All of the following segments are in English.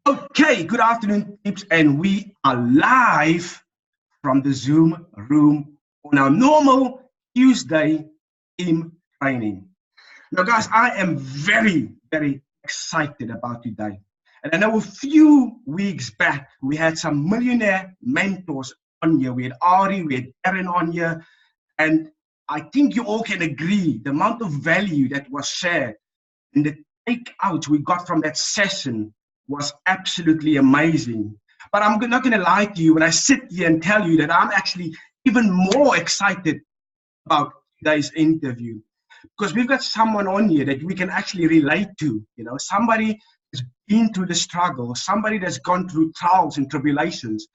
Okay, good afternoon, tips, and we are live from the Zoom room on our normal Tuesday team training. Now, guys, I am very excited about today. And I know a few weeks back, we had some millionaire mentors on here. We had Ari, we had Aaron on here, and I think you all can agree the amount of value that was shared and the takeout we got from that session was absolutely amazing. But I'm not going to lie to you when I sit here and tell you that I'm actually even more excited about today's interview because we've got someone on here that we can actually relate to. You know, somebody that's been through the struggle, somebody that's gone through trials and tribulations.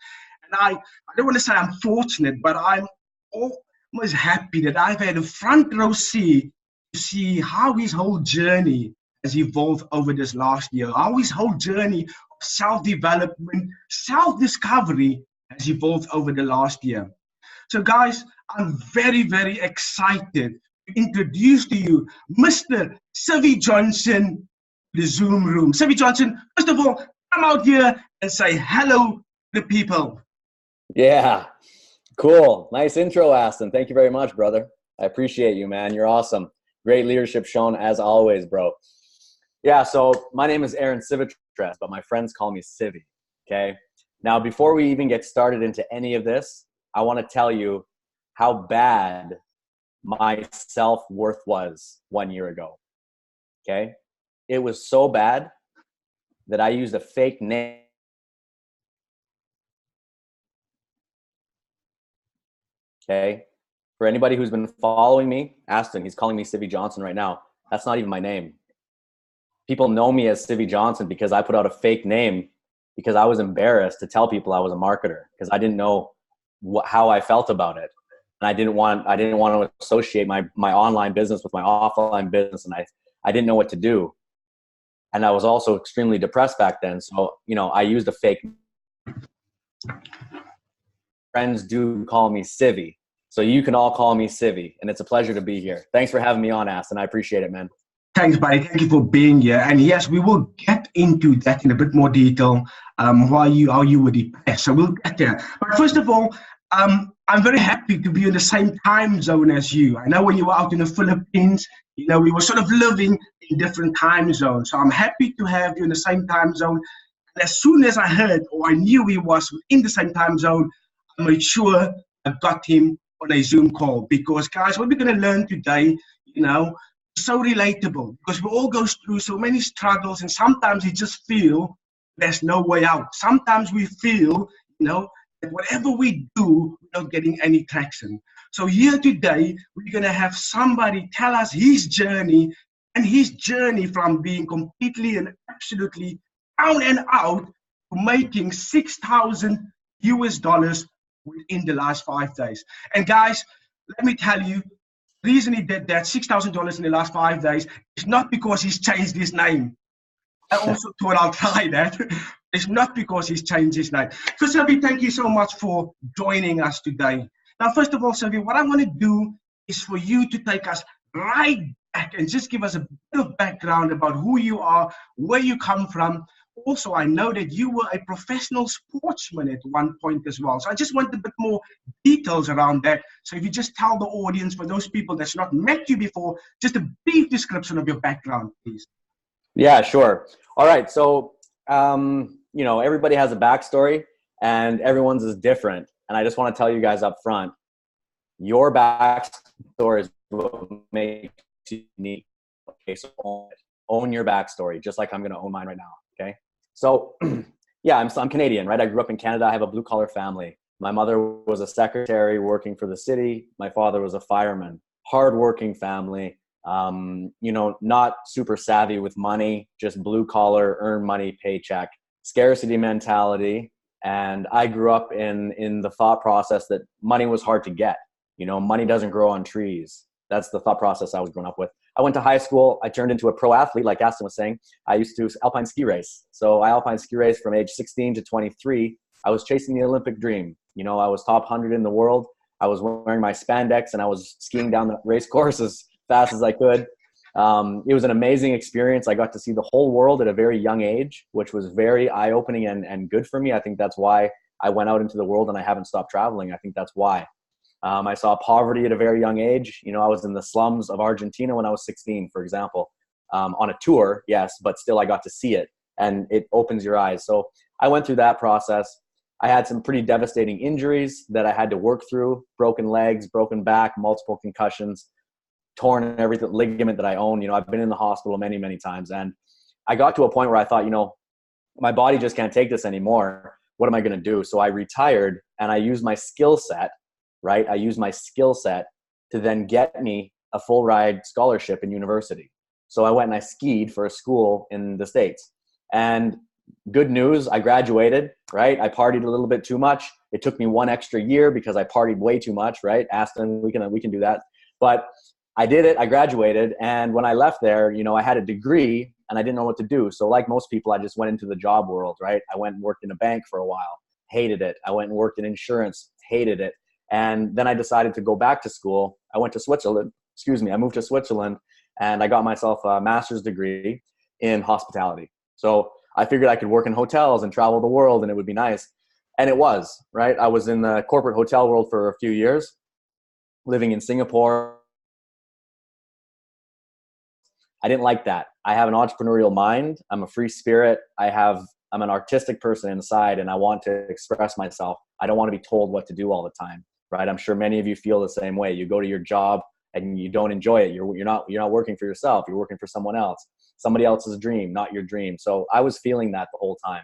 And I don't want to say I'm fortunate, but I'm almost happy that I've had a front row seat to see how his whole journey has evolved over this last year, how his whole journey of self-development, self-discovery has evolved over the last year. So guys, I'm very excited to introduce to you Mr. Civi Johnson, the Zoom room. Civi Johnson, first of all, come out here and say hello to the people. Yeah, cool. Nice intro, Aston. Thank you very much, brother. I appreciate you, man. You're awesome. Great leadership shown as always, bro. Yeah, so my name is Aaron Civitres, but my friends call me Civi, okay? Now, before we even get started into any of this, I want to tell you how bad my self-worth was 1 year ago, okay? It was so bad that I used a fake name. Okay? For anybody who's been following me, Aston, he's calling me Civi Johnson right now. That's not even my name. People know me as Civi Johnson because I put out a fake name because I was embarrassed to tell people I was a marketer because I didn't know how I felt about it. And I didn't want to associate my online business with my offline business, and I didn't know what to do. And I was also extremely depressed back then. So, you know, I used a fake. Friends do call me Civi. So you can all call me Civi, and it's a pleasure to be here. Thanks for having me on, Aston. I appreciate it, man. Thanks, buddy. Thank you for being here. And yes, we will get into that in a bit more detail, how you were depressed. So we'll get there. But first of all, I'm very happy to be in the same time zone as you. I know when you were out in the Philippines, you know, we were sort of living in different time zones. So I'm happy to have you in the same time zone. And as soon as I heard or I knew he was in the same time zone, I made sure I got him on a Zoom call. Because, guys, what we're going to learn today, you know, so relatable because we all go through so many struggles, and sometimes we just feel there's no way out. Sometimes we feel, you know, that whatever we do, we're not getting any traction. So here today, we're going to have somebody tell us his journey from being completely and absolutely down and out to making 6,000 US dollars within the last 5 days. And guys, let me tell you, the reason he did that, $6,000 in the last 5 days, is not because he's changed his name. I also thought I'll try that. It's not because he's changed his name. So, Civi, thank you so much for joining us today. Now, first of all, Civi, what I want to do is for you to take us right back and just give us a bit of background about who you are, where you come from. Also, I know that you were a professional sportsman at one point as well. So I just want a bit more details around that. So if you just tell the audience, for those people that's not met you before, just a brief description of your background, please. Yeah, sure. All right. So, you know, everybody has a backstory and everyone's is different. And I just want to tell you guys up front, your backstory is what makes you unique. Okay, so own your backstory, just like I'm going to own mine right now. Okay. So, yeah, I'm Canadian, right? I grew up in Canada. I have a blue collar family. My mother was a secretary working for the city. My father was a fireman. Hardworking family. You know, not super savvy with money, just blue collar, earn money, paycheck, scarcity mentality. And I grew up in the thought process that money was hard to get. You know, money doesn't grow on trees. That's the thought process I was growing up with. I went to high school. I turned into a pro athlete, like Aston was saying. I used to alpine ski race. So I alpine ski race from age 16 to 23. I was chasing the Olympic dream. You know, I was top 100 in the world. I was wearing my spandex and I was skiing down the race course as fast as I could. It was an amazing experience. I got to see the whole world at a very young age, which was very eye-opening and good for me. I think that's why I went out into the world and I haven't stopped traveling. I think that's why. I saw poverty at a very young age. You know, I was in the slums of Argentina when I was 16, for example, on a tour, yes, but still I got to see it, and it opens your eyes. So I went through that process. I had some pretty devastating injuries that I had to work through: broken legs, broken back, multiple concussions, torn every ligament that I own. You know, I've been in the hospital many, many times. And I got to a point where I thought, you know, my body just can't take this anymore. What am I going to do? So I retired, and I used my skill set, right? I used my skill set to then get me a full ride scholarship in university. So I went and I skied for a school in the States. And good news, I graduated, right? I partied a little bit too much. It took me one extra year because I partied way too much, right? Aston, we can do that. But I did it. I graduated. And when I left there, you know, I had a degree and I didn't know what to do. So like most people, I just went into the job world, right? I went and worked in a bank for a while, hated it. I went and worked in insurance, hated it. And then I decided to go back to school. I went to Switzerland, I moved to Switzerland, and I got myself a master's degree in hospitality. So I figured I could work in hotels and travel the world and it would be nice. And it was, right? I was in the corporate hotel world for a few years, living in Singapore. I didn't like that. I have an entrepreneurial mind. I'm a free spirit. I'm an artistic person inside, and I want to express myself. I don't want to be told what to do all the time, right? I'm sure many of you feel the same way. You go to your job and you don't enjoy it. You're not working for yourself. You're working for someone else, somebody else's dream, not your dream. So I was feeling that the whole time.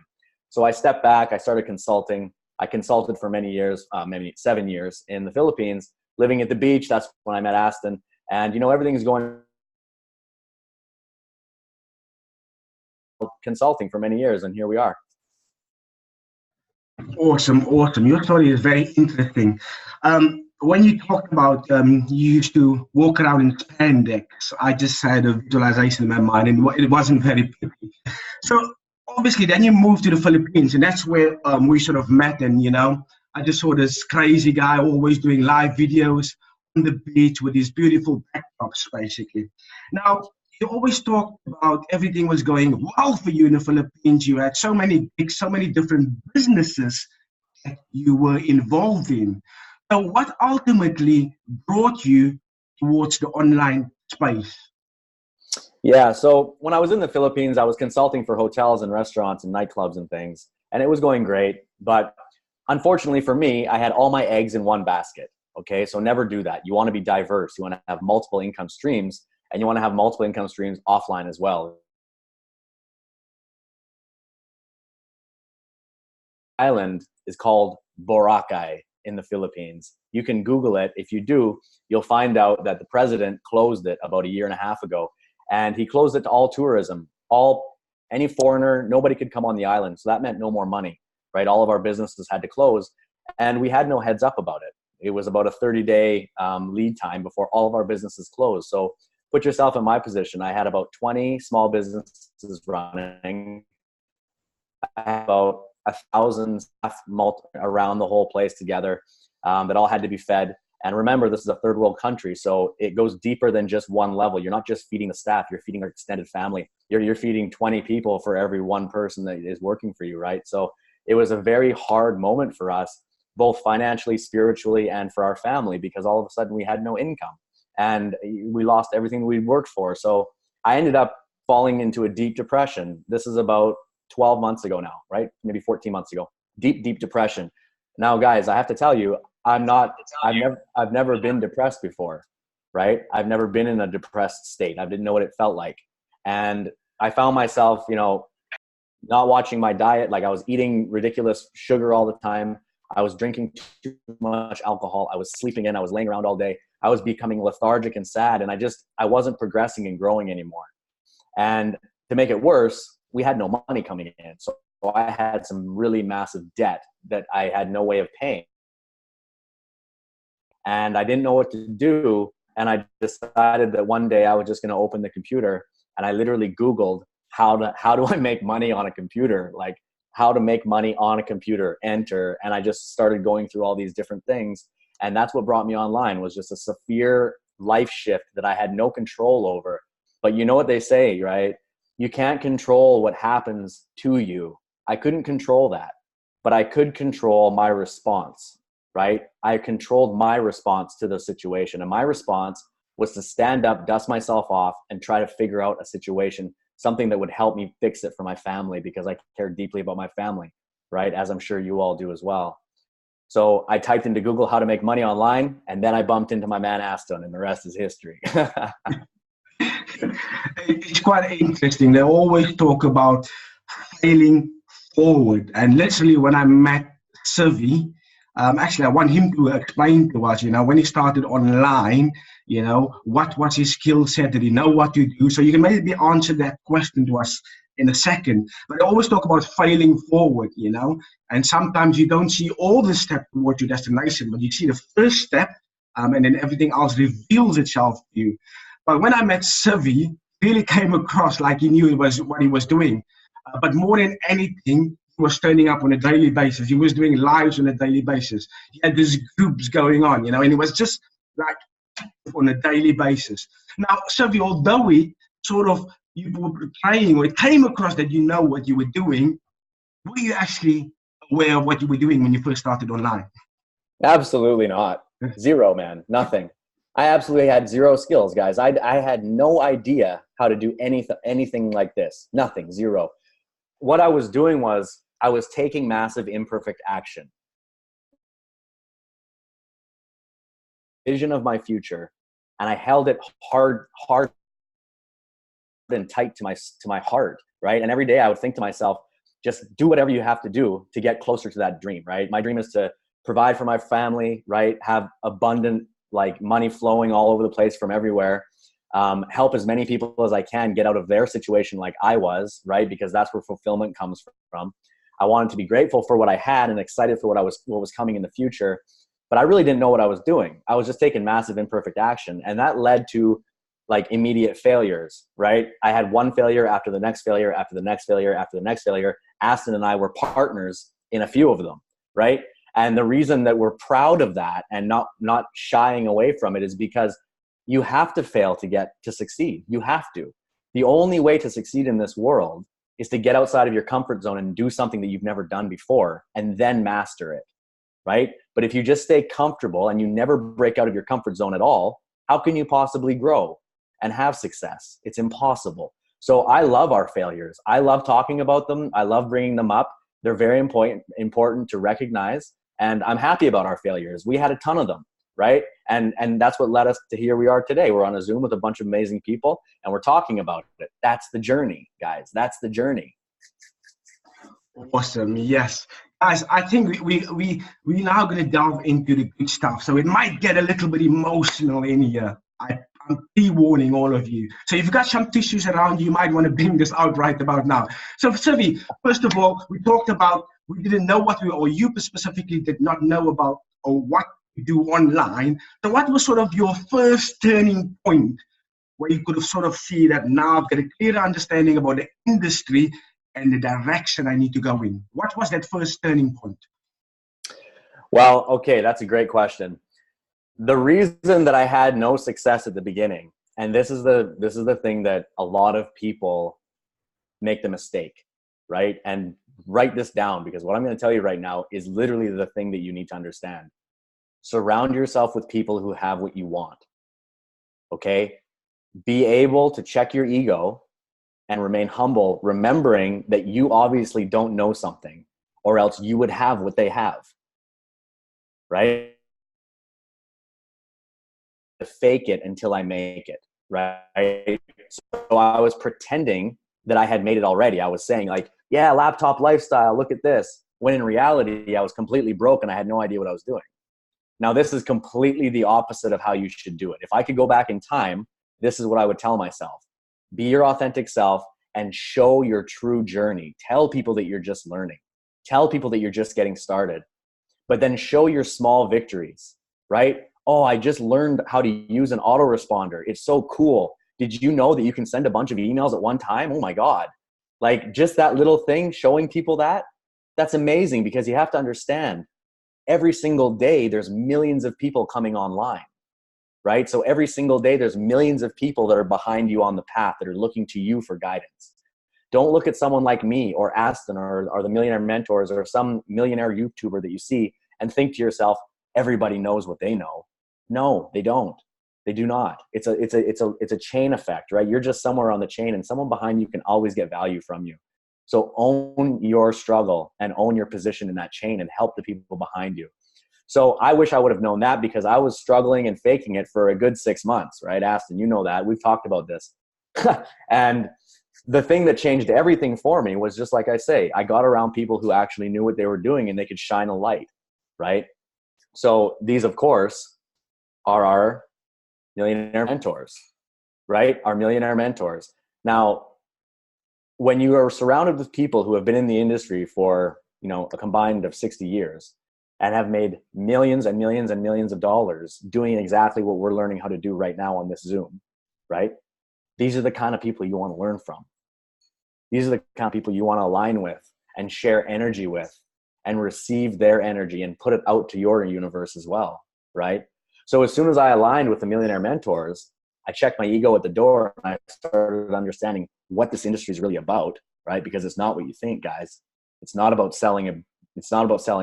So I stepped back. I started consulting. I consulted for many years, maybe 7 years in the Philippines, living at the beach. That's when I met Aston. And, you know, everything's going consulting for many years, and here we are. Awesome. Your story is very interesting. When you talk about you used to walk around in spandex, I just had a visualization in my mind, and it wasn't very pretty. So obviously, then you moved to the Philippines, and that's where we sort of met. And you know, I just saw this crazy guy always doing live videos on the beach with these beautiful backdrops, basically. Now, you always talked about everything was going well for you in the Philippines. You had so many gigs, so many different businesses that you were involved in. So what ultimately brought you towards the online space? Yeah, so when I was in the Philippines, I was consulting for hotels and restaurants and nightclubs and things, and it was going great. But unfortunately for me, I had all my eggs in one basket. Okay, so never do that. You want to be diverse. You want to have multiple income streams. And you want to have multiple income streams offline as well. Island is called Boracay in the Philippines. You can Google it. If you do, you'll find out that the president closed it about 1.5 years ago. And he closed it to all tourism. Any foreigner, nobody could come on the island. So that meant no more money, right? All of our businesses had to close. And we had no heads up about it. It was about a 30-day lead time before all of our businesses closed. So put yourself in my position. I had about 20 small businesses running. I had about 1,000 staff around the whole place together that all had to be fed. And remember, this is a third world country, so it goes deeper than just one level. You're not just feeding the staff, you're feeding our extended family. You're feeding 20 people for every one person that is working for you, right? So it was a very hard moment for us, both financially, spiritually, and for our family, because all of a sudden we had no income. And we lost everything we'd worked for. So I ended up falling into a deep depression. This is about 12 months ago now, right? Maybe 14 months ago. Deep depression. Now, guys, I have to tell you, I've never been depressed before, right? I've never been in a depressed state. I didn't know what it felt like. And I found myself, you know, not watching my diet. Like I was eating ridiculous sugar all the time. I was drinking too much alcohol. I was sleeping in. I was laying around all day. I was becoming lethargic and sad. And I wasn't progressing and growing anymore. And to make it worse, we had no money coming in. So I had some really massive debt that I had no way of paying. And I didn't know what to do. And I decided that one day I was just going to open the computer. And I literally Googled how do I make money on a computer? Like how to make money on a computer, enter. And I just started going through all these different things. And that's what brought me online, was just a severe life shift that I had no control over. But you know what they say, right? You can't control what happens to you. I couldn't control that, but I could control my response, right? I controlled my response to the situation. And my response was to stand up, dust myself off, and try to figure out a situation, something that would help me fix it for my family, because I care deeply about my family, right? As I'm sure you all do as well. So I typed into Google how to make money online, and then I bumped into my man Aston, and the rest is history. It's quite interesting. They always talk about failing forward. And literally, when I met Civi, actually, I want him to explain to us, when he started online, what was his skill set? Did he know what to do? So you can maybe answer that question to us in a second. But I always talk about failing forward, and sometimes you don't see all the steps towards your destination, but you see the first step, and then everything else reveals itself to you. But when I met Civi, really came across like he knew it was what he was doing. But more than anything, he was turning up on a daily basis. He was doing lives on a daily basis. He had these groups going on, and it was just like on a daily basis. Now, Civi, although you were portraying, or it came across that you know what you were doing, were you actually aware of what you were doing when you first started online? Absolutely not. Zero, man. Nothing. I absolutely had zero skills, guys. I had no idea how to do anything like this. Nothing. Zero. What I was doing was I was taking massive imperfect action. Vision of my future, and I held it hard and tight to my heart, right? And every day I would think to myself, just do whatever you have to do to get closer to that dream, right? My dream is to provide for my family, right? Have abundant money flowing all over the place from everywhere. Help as many people as I can get out of their situation like I was, right? Because that's where fulfillment comes from. I wanted to be grateful for what I had and excited for what was coming in the future. But I really didn't know what I was doing. I was just taking massive imperfect action. And that led to immediate failures, right? I had one failure after the next failure, after the next failure, after the next failure. Aston and I were partners in a few of them, right? And the reason that we're proud of that and not shying away from it is because you have to fail to succeed. You have to. The only way to succeed in this world is to get outside of your comfort zone and do something that you've never done before and then master it, right? But if you just stay comfortable and you never break out of your comfort zone at all, how can you possibly grow and have success? It's impossible. So I love our failures. I love talking about them. I love bringing them up. They're very important to recognize. And I'm happy about our failures. We had a ton of them, right? And that's what led us to here we are today. We're on a Zoom with a bunch of amazing people and we're talking about it. That's the journey, guys. That's the journey. Awesome. Yes. Guys, I think we now going to delve into the good stuff. So it might get a little bit emotional in here. I'm pre-warning all of you. So if you've got some tissues around you might want to bring this out right about now. So Civi, first of all, we talked about we didn't know or you specifically did not know about or what to do online. So what was sort of your first turning point where you could have sort of see that now I've got a clear understanding about the industry and the direction I need to go in? What was that first turning point? Well, okay, that's a great question. The reason that I had no success at the beginning, and this is the thing that a lot of people make the mistake, right? And write this down, because what I'm going to tell you right now is literally the thing that you need to understand. Surround yourself with people who have what you want. Okay? Be able to check your ego and remain humble, remembering that you obviously don't know something, or else you would have what they have, right? To fake it until I make it, right? So I was pretending that I had made it already. I was saying yeah, laptop lifestyle, look at this. When in reality, I was completely broke and I had no idea what I was doing. Now, this is completely the opposite of how you should do it. If I could go back in time, this is what I would tell myself. Be your authentic self and show your true journey. Tell people that you're just learning. Tell people that you're just getting started. But then show your small victories, right? Oh, I just learned how to use an autoresponder. It's so cool. Did you know that you can send a bunch of emails at one time? Oh my God. Just that little thing, showing people that's amazing, because you have to understand every single day there's millions of people coming online, right? So every single day, there's millions of people that are behind you on the path that are looking to you for guidance. Don't look at someone like me or Aston or the Millionaire Mentors or some millionaire YouTuber that you see and think to yourself, everybody knows what they know. No, they don't. They do not. It's a chain effect, right? You're just somewhere on the chain, and someone behind you can always get value from you. So own your struggle and own your position in that chain and help the people behind you. So I wish I would have known that, because I was struggling and faking it for a good 6 months, right? Aston, you know that. We've talked about this. And the thing that changed everything for me was, just like I say, I got around people who actually knew what they were doing and they could shine a light, right? So these, of course, are our millionaire mentors, right? Our millionaire mentors. Now, when you are surrounded with people who have been in the industry for, a combined of 60 years and have made millions and millions and millions of dollars doing exactly what we're learning how to do right now on this Zoom, right? These are the kind of people you want to learn from. These are the kind of people you want to align with and share energy with and receive their energy and put it out to your universe as well, right? So as soon as I aligned with the Millionaire Mentors, I checked my ego at the door and I started understanding what this industry is really about, right? Because it's not what you think, guys. It's not about selling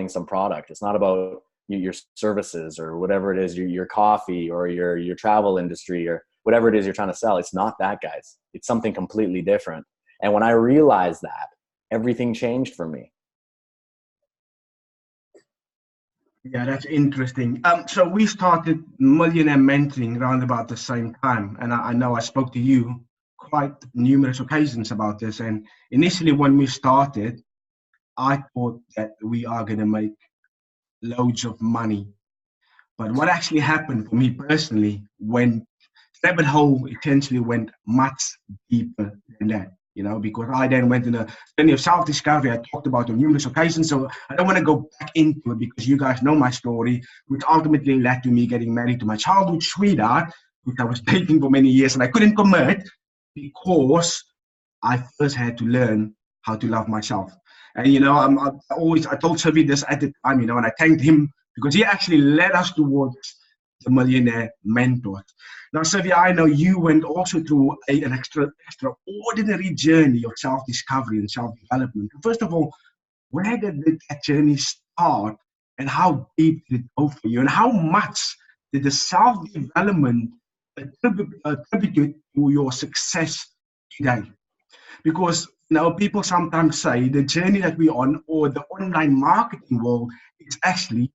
some product. It's not about your services or whatever it is, your coffee or your travel industry or whatever it is you're trying to sell. It's not that, guys. It's something completely different. And when I realized that, everything changed for me. Yeah, that's interesting. So we started Millionaire Mentoring around about the same time, and I know I spoke to you quite numerous occasions about this. And initially, when we started, I thought that we are going to make loads of money. But what actually happened for me personally, when rabbit hole essentially went much deeper than that, because I then went in a journey of self-discovery. I talked about on numerous occasions, so I don't want to go back into it because you guys know my story, which ultimately led to me getting married to my childhood sweetheart, which I was dating for many years, and I couldn't commit because I first had to learn how to love myself. And I told Civi this at the time, and I thanked him because he actually led us towards the Millionaire Mentors. Now, Civi, I know you went also through an extraordinary journey of self-discovery and self-development. First of all, where did that journey start, and how deep did it go for you, and how much did the self-development attribute to your success today? Because people sometimes say the journey that we're on, or the online marketing world, is actually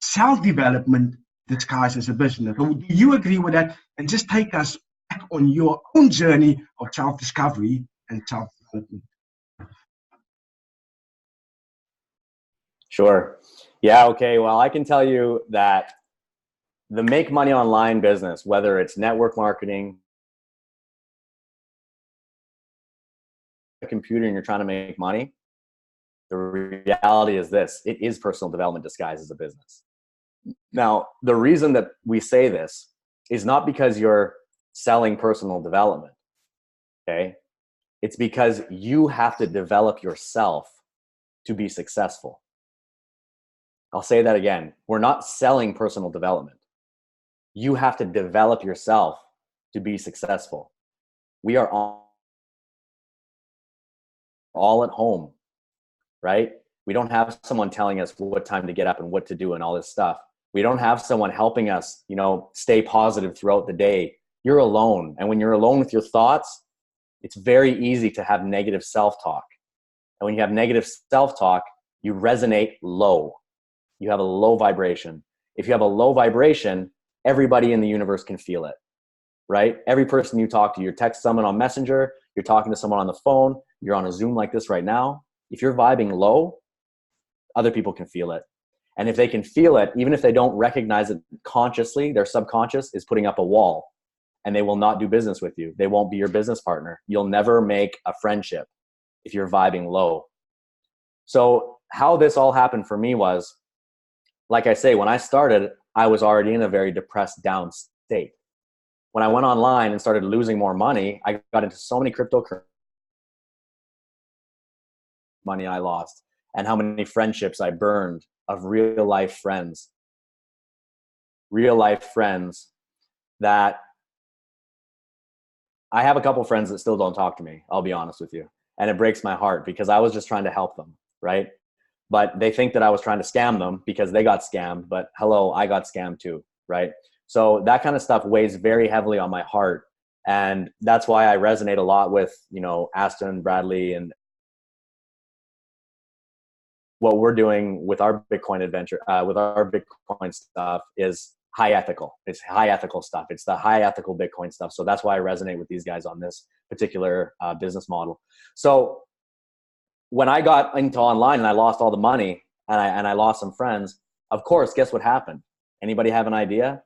self-development disguised as a business. So do you agree with that? And just take us back on your own journey of self-discovery and self-development. Sure. Yeah. Okay. Well, I can tell you that the make money online business, whether it's network marketing, a computer, and you're trying to make money, the reality is this: it is personal development disguised as a business. Now, the reason that we say this is not because you're selling personal development. Okay. It's because you have to develop yourself to be successful. I'll say that again. We're not selling personal development. You have to develop yourself to be successful. We are all at home, right? We don't have someone telling us what time to get up and what to do and all this stuff. We don't have someone helping us, stay positive throughout the day. You're alone. And when you're alone with your thoughts, it's very easy to have negative self-talk. And when you have negative self-talk, you resonate low. You have a low vibration. If you have a low vibration, everybody in the universe can feel it, right? Every person you talk to, you text someone on Messenger, you're talking to someone on the phone, you're on a Zoom like this right now. If you're vibing low, other people can feel it. And if they can feel it, even if they don't recognize it consciously, their subconscious is putting up a wall, and they will not do business with you. They won't be your business partner. You'll never make a friendship if you're vibing low. So how this all happened for me was, like I say, when I started, I was already in a very depressed, down state. When I went online and started losing more money, I got into so many cryptocurrency money I lost, and how many friendships I burned of real life friends that I have a couple friends that still don't talk to me, I'll be honest with you. And it breaks my heart because I was just trying to help them, right? But they think that I was trying to scam them because they got scammed. But hello, I got scammed too, right? So that kind of stuff weighs very heavily on my heart. And that's why I resonate a lot with, you know, Aston, Bradley, and what we're doing with our Bitcoin adventure, with our Bitcoin stuff is high ethical. It's high ethical stuff. It's the high ethical Bitcoin stuff. So that's why I resonate with these guys on this particular business model. So when I got into online and I lost all the money and I lost some friends, of course, guess what happened? Anybody have an idea?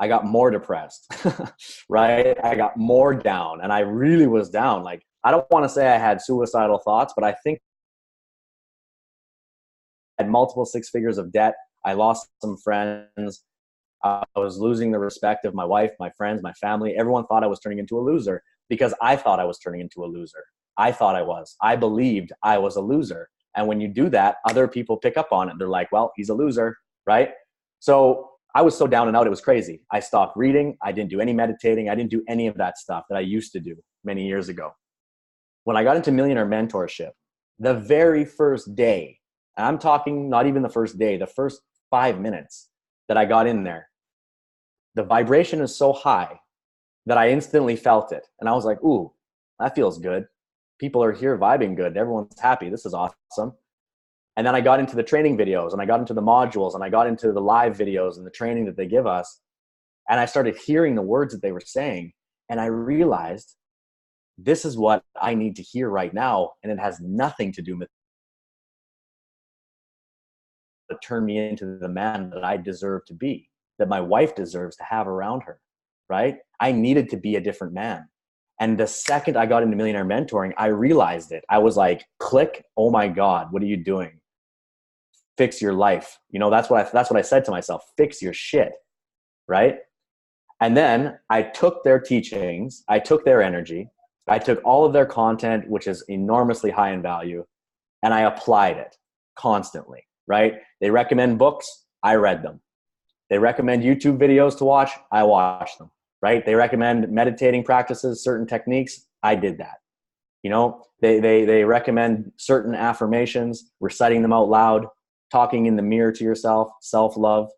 I got more depressed, right? I got more down, and I really was down. Like, I don't want to say I had suicidal thoughts, but I think I had multiple six figures of debt. I lost some friends. I was losing the respect of my wife, my friends, my family. Everyone thought I was turning into a loser because I thought I was turning into a loser. I thought I was. I believed I was a loser. And when you do that, other people pick up on it. They're like, well, he's a loser, right? So I was so down and out, it was crazy. I stopped reading. I didn't do any meditating. I didn't do any of that stuff that I used to do many years ago. When I got into Millionaire Mentorship, the very first day, and I'm talking not even the first day, the first 5 minutes that I got in there, the vibration is so high that I instantly felt it. And I was like, ooh, that feels good. People are here vibing good. Everyone's happy. This is awesome. And then I got into the training videos, and I got into the modules, and I got into the live videos and the training that they give us. And I started hearing the words that they were saying. And I realized this is what I need to hear right now. And it has nothing to do with to turn me into the man that I deserve to be, that my wife deserves to have around her, right? I needed to be a different man. And the second I got into Millionaire Mentoring, I realized it. I was like, click, oh my God, what are you doing? Fix your life. You know, that's what I said to myself, fix your shit, right? And then I took their teachings, I took their energy, I took all of their content, which is enormously high in value, and I applied it constantly, right? They recommend books, I read them. They recommend YouTube videos to watch, I watched them, right? They recommend meditating practices, certain techniques, I did that. You know, they recommend certain affirmations, reciting them out loud, talking in the mirror to yourself, self-love.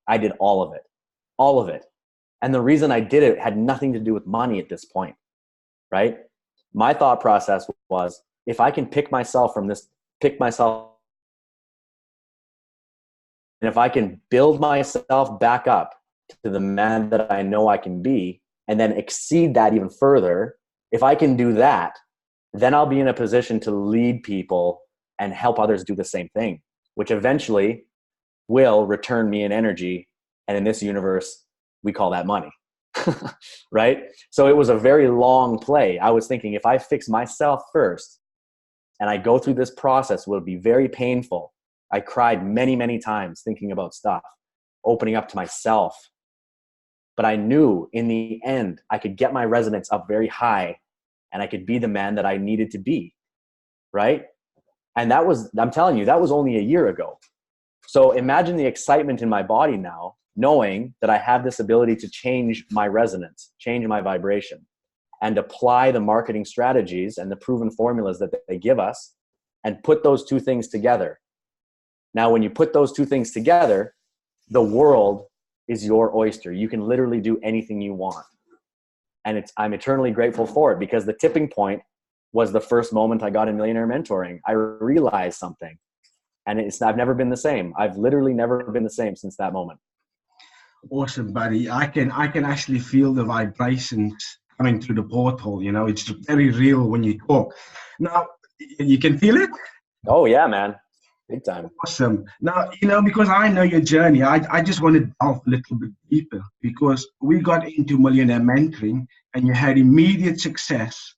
I did all of it, all of it. And the reason I did it had nothing to do with money at this point, right? My thought process was, if I can pick myself from this, and if I can build myself back up to the man that I know I can be, and then exceed that even further, if I can do that, then I'll be in a position to lead people and help others do the same thing, which eventually will return me in energy. And in this universe, we call that money, right? So it was a very long play. I was thinking, if I fix myself first and I go through this process, it will be very painful. I cried many, many times thinking about stuff, opening up to myself. But I knew in the end, I could get my resonance up very high and I could be the man that I needed to be, right? And that was, I'm telling you, that was only a year ago. So imagine the excitement in my body now, knowing that I have this ability to change my resonance, change my vibration, and apply the marketing strategies and the proven formulas that they give us and put those two things together. Now, when you put those two things together, the world is your oyster. You can literally do anything you want. And I'm eternally grateful for it, because the tipping point was the first moment I got in Millionaire Mentoring. I realized something, and I've never been the same. I've literally never been the same since that moment. Awesome, buddy. I can actually feel the vibrations coming through the portal. You know, it's very real when you talk. Now, you can feel it? Oh yeah, man. Big time. Awesome. Now, you know, because I know your journey, I just want to delve a little bit deeper, because we got into Millionaire Mentoring and you had immediate success.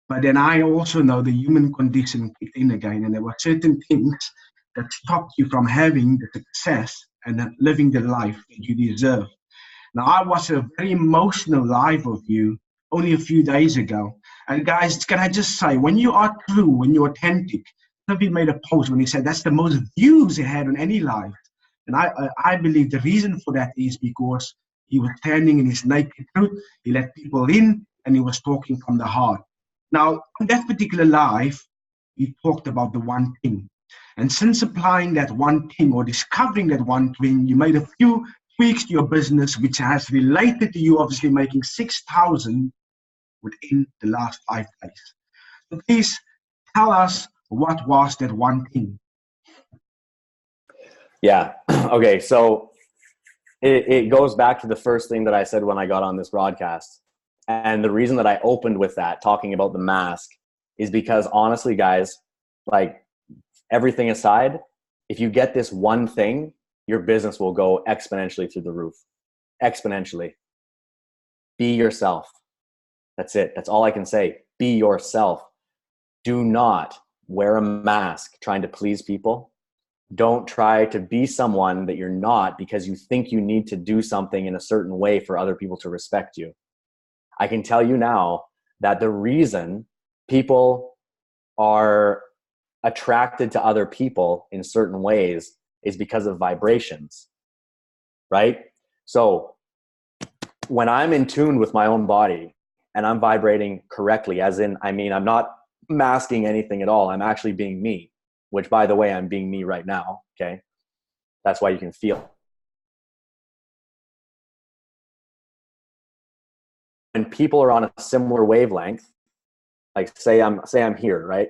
But then I also know the human condition kicked in again, and there were certain things that stopped you from having the success and living the life that you deserve. Now, I watched a very emotional live of you only a few days ago. And guys, can I just say, when you are true, when you're authentic, Civi made a post when he said that's the most views he had on any live. And I believe the reason for that is because He was standing in his naked truth. He let people in, and he was talking from the heart. Now, on that particular live, he talked about the one thing. And since applying that one thing or discovering that one thing, you made a few tweaks to your business, which has related to you obviously making 6,000 within the last 5 days. So please tell us what was that one thing. Yeah. Okay. So it goes back to the first thing that I said when I got on this broadcast. And the reason that I opened with that, talking about the mask, is because honestly, guys, like everything aside, if you get this one thing, your business will go exponentially through the roof. Exponentially. Be yourself. That's it. That's all I can say. Be yourself. Do not wear a mask trying to please people. Don't try to be someone that you're not because you think you need to do something in a certain way for other people to respect you. I can tell you now that the reason people are attracted to other people in certain ways is because of vibrations, right? So when I'm in tune with my own body and I'm vibrating correctly, as in, I mean, I'm not masking anything at all. I'm actually being me, which, by the way, I'm being me right now. Okay. That's why you can feel. When people are on a similar wavelength, like say I'm here, right?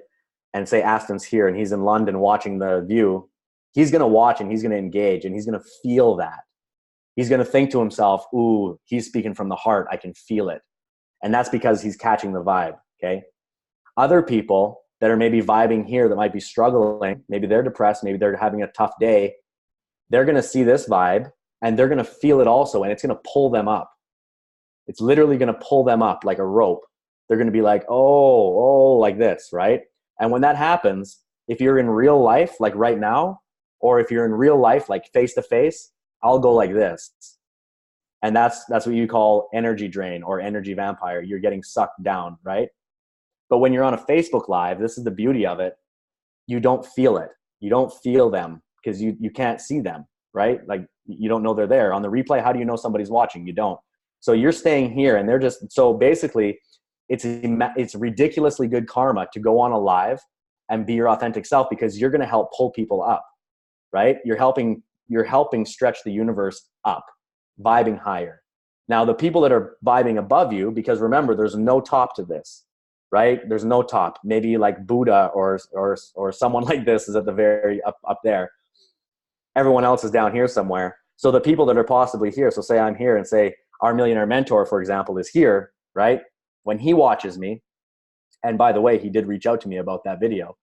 And say Aston's here and he's in London watching the view, he's going to watch and he's going to engage and he's going to feel that. He's going to think to himself, ooh, he's speaking from the heart. I can feel it. And that's because he's catching the vibe. Okay. Other people that are maybe vibing here that might be struggling, maybe they're depressed, maybe they're having a tough day, they're going to see this vibe and they're going to feel it also, and it's going to pull them up. It's literally going to pull them up like a rope. They're going to be like, oh, like this, right? And when that happens, if you're in real life, like right now, or if you're in real life, like face to face, I'll go like this. And that's what you call energy drain or energy vampire. You're getting sucked down, right? But when you're on a Facebook Live, this is the beauty of it. You don't feel it. You don't feel them because you can't see them, right? Like you don't know they're there. On the replay, how do you know somebody's watching? You don't. So you're staying here and they're just, so basically it's ridiculously good karma to go on a live and be your authentic self because you're going to help pull people up, right? You're helping stretch the universe up, vibing higher. Now the people that are vibing above you, because remember, there's no top to this, right? There's no top. Maybe like Buddha or someone like this is at the very up there. Everyone else is down here somewhere. So the people that are possibly here, so say I'm here and say our millionaire mentor, for example, is here, right? When he watches me, and by the way, he did reach out to me about that video.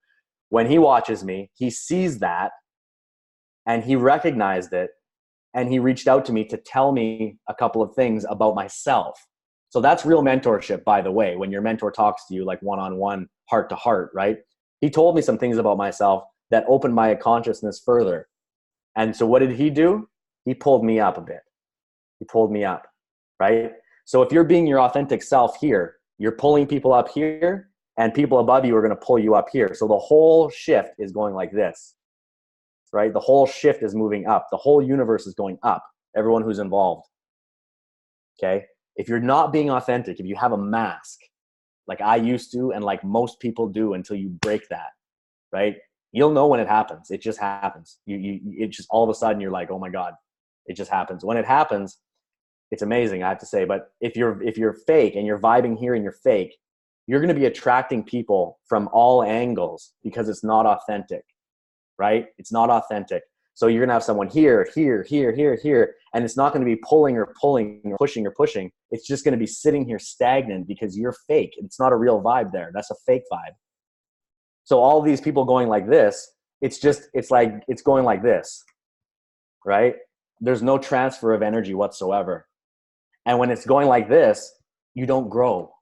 When he watches me, he sees that and he recognized it and he reached out to me to tell me a couple of things about myself. So that's real mentorship, by the way, when your mentor talks to you like one-on-one, heart to heart, right? He told me some things about myself that opened my consciousness further. And so what did he do? He pulled me up a bit. He pulled me up, right? So if you're being your authentic self here, you're pulling people up here and people above you are going to pull you up here. So the whole shift is going like this, right? The whole shift is moving up. The whole universe is going up. Everyone who's involved. Okay. If you're not being authentic, if you have a mask, like I used to, and like most people do until you break that, right? You'll know when it happens. It just happens. It just all of a sudden you're like, oh my God, it just happens. When it happens, it's amazing, I have to say. But if you're fake and you're vibing here and you're fake, you're going to be attracting people from all angles because it's not authentic, right? It's not authentic. So you're going to have someone here, here, here, here, here, and it's not going to be pulling or pushing or pushing. It's just going to be sitting here stagnant because you're fake. It's not a real vibe there. That's a fake vibe. So all these people going like this, it's going like this, right? There's no transfer of energy whatsoever. And when it's going like this, you don't grow,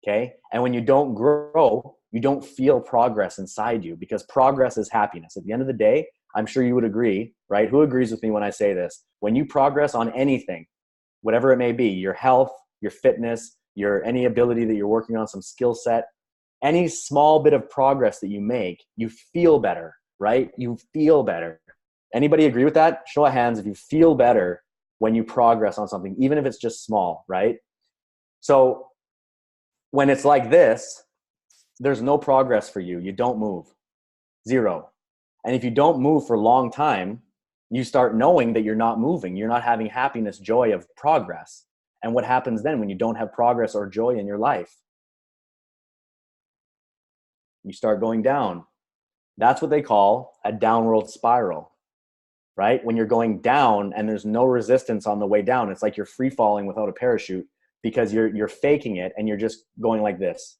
okay? And when you don't grow, you don't feel progress inside you because progress is happiness. At the end of the day, I'm sure you would agree, right? Who agrees with me when I say this? When you progress on anything, whatever it may be, your health, your fitness, any ability that you're working on, some skill set, any small bit of progress that you make, you feel better, right? You feel better. Anybody agree with that? Show of hands if you feel better when you progress on something, even if it's just small, right? So when it's like this, there's no progress for you. You don't move. Zero. And if you don't move for a long time, you start knowing that you're not moving. You're not having happiness, joy of progress. And what happens then when you don't have progress or joy in your life? You start going down. That's what they call a downward spiral, right? When you're going down and there's no resistance on the way down, it's like you're free falling without a parachute because you're faking it and you're just going like this.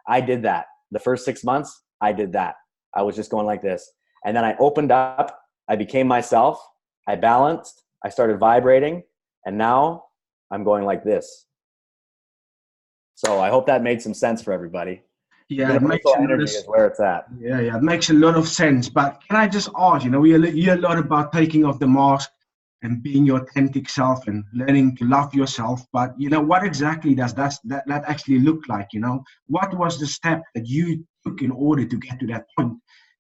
I did that. The first 6 months, I did that. I was just going like this. And then I opened up, I became myself, I balanced, I started vibrating, and now I'm going like this. So I hope that made some sense for everybody. Yeah, it makes Universal a lot energy of, is where it's at. yeah, it makes a lot of sense. But can I just ask, we hear a lot about taking off the mask and being your authentic self and learning to love yourself. But, what exactly does that actually look like? What was the step that you took in order to get to that point?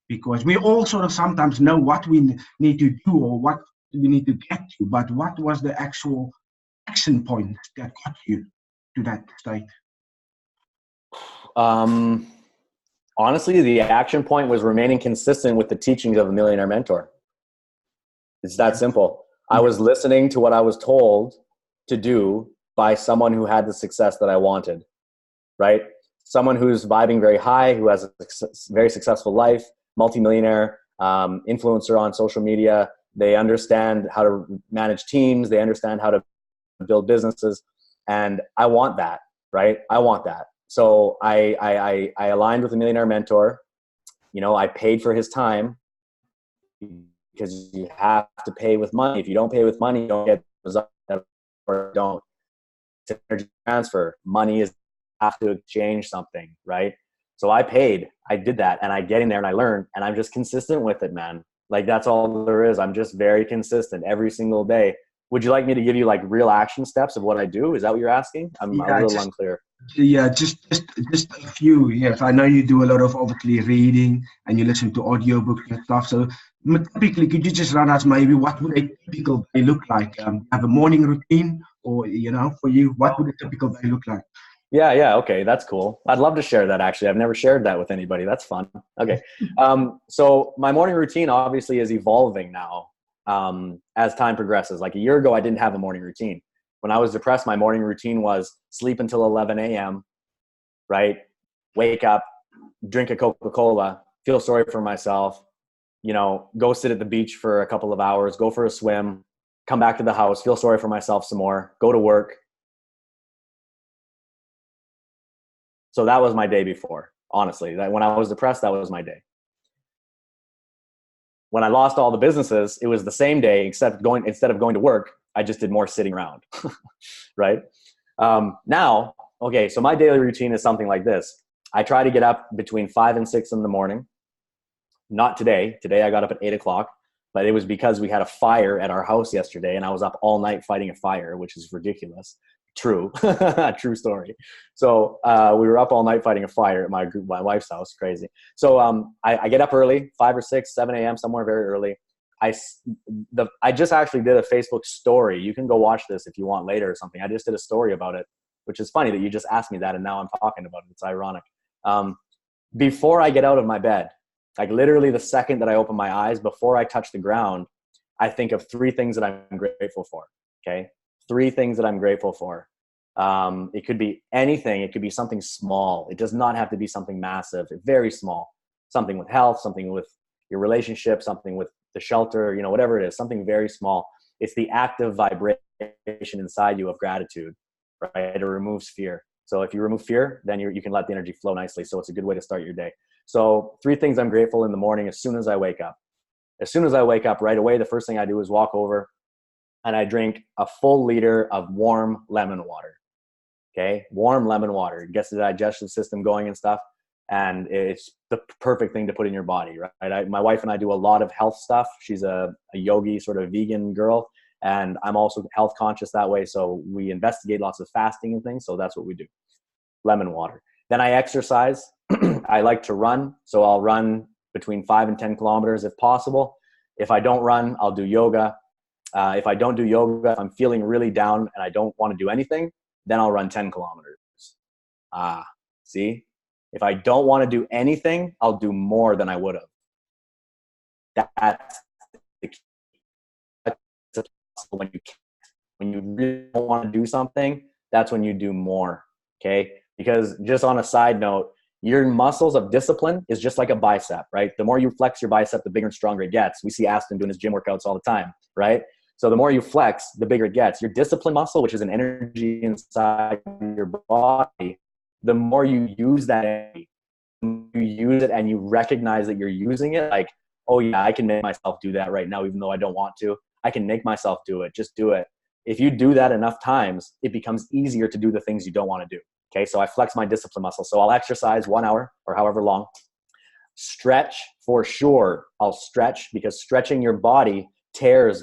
Because we all sort of sometimes know what we need to do or what we need to get to, but what was the actual action point that got you to that state? Honestly, the action point was remaining consistent with the teachings of a millionaire mentor. It's that simple. I was listening to what I was told to do by someone who had the success that I wanted, right? Someone who's vibing very high, who has a very successful life, multimillionaire, influencer on social media. They understand how to manage teams. They understand how to build businesses. And I want that, right? I want that. So I aligned with a millionaire mentor. I paid for his time because you have to pay with money. If you don't pay with money, you don't get results, or don't. It's energy transfer. Money is have to exchange something, right? So I paid. I did that, and I get in there and I learn, and I'm just consistent with it, man. Like that's all there is. I'm just very consistent every single day. Would you like me to give you like real action steps of what I do? Is that what you're asking? I'm a little unclear. Yeah, just a few. Yes, I know you do a lot of obviously reading and you listen to audiobooks and stuff. So typically, could you just run us maybe what would a typical day look like? Have a morning routine, or for you, what would a typical day look like? Yeah. Okay. That's cool. I'd love to share that. Actually, I've never shared that with anybody. That's fun. Okay. So my morning routine obviously is evolving now as time progresses. Like a year ago, I didn't have a morning routine. When I was depressed, my morning routine was sleep until 11 a.m., right? Wake up, drink a Coca-Cola, feel sorry for myself, go sit at the beach for a couple of hours, go for a swim, come back to the house, feel sorry for myself some more, go to work. So that was my day before, honestly. That when I was depressed, that was my day. When I lost all the businesses, it was the same day, except instead of going to work, I just did more sitting around, right? Now, okay, so my daily routine is something like this. I try to get up between 5 and 6 in the morning. Not today. Today I got up at 8 o'clock, but it was because we had a fire at our house yesterday and I was up all night fighting a fire, which is ridiculous. True. True story. So we were up all night fighting a fire at my wife's house. Crazy. So I get up early, 5 or 6, 7 a.m., somewhere very early. I just actually did a Facebook story. You can go watch this if you want later or something. I just did a story about it, which is funny that you just asked me that and now I'm talking about it. It's ironic. Before I get out of my bed, like literally the second that I open my eyes, before I touch the ground, I think of 3 things that I'm grateful for. Okay. 3 things that I'm grateful for. It could be anything. It could be something small. It does not have to be something massive. Very small. Something with health, something with your relationship, something with the shelter, whatever it is, something very small. It's the active vibration inside you of gratitude, right? It removes fear. So if you remove fear, then you can let the energy flow nicely. So it's a good way to start your day. So 3 things I'm grateful in the morning as soon as I wake up. As soon as I wake up right away, the first thing I do is walk over and I drink a full liter of warm lemon water. Okay. Warm lemon water. It gets the digestive system going and stuff. And it's the perfect thing to put in your body, right? My wife and I do a lot of health stuff. She's a yogi, sort of vegan girl. And I'm also health conscious that way. So we investigate lots of fasting and things. So that's what we do. Lemon water. Then I exercise. I like to run. So I'll run between 5 and 10 kilometers if possible. If I don't run, I'll do yoga. If I don't do yoga, if I'm feeling really down and I don't want to do anything, then I'll run 10 kilometers. See, if I don't want to do anything, I'll do more than I would have. That's the key. That's when you really don't want to do something, that's when you do more. Okay. Because just on a side note, your muscles of discipline is just like a bicep, right? The more you flex your bicep, the bigger and stronger it gets. We see Aston doing his gym workouts all the time, right? So the more you flex, the bigger it gets. Your discipline muscle, which is an energy inside your body, the more you use that energy, you use it and you recognize that you're using it, like, oh yeah, I can make myself do that right now, even though I don't want to. I can make myself do it. Just do it. If you do that enough times, it becomes easier to do the things you don't want to do. Okay, so I flex my discipline muscle. So I'll exercise 1 hour or however long. Stretch for sure. I'll stretch because stretching your body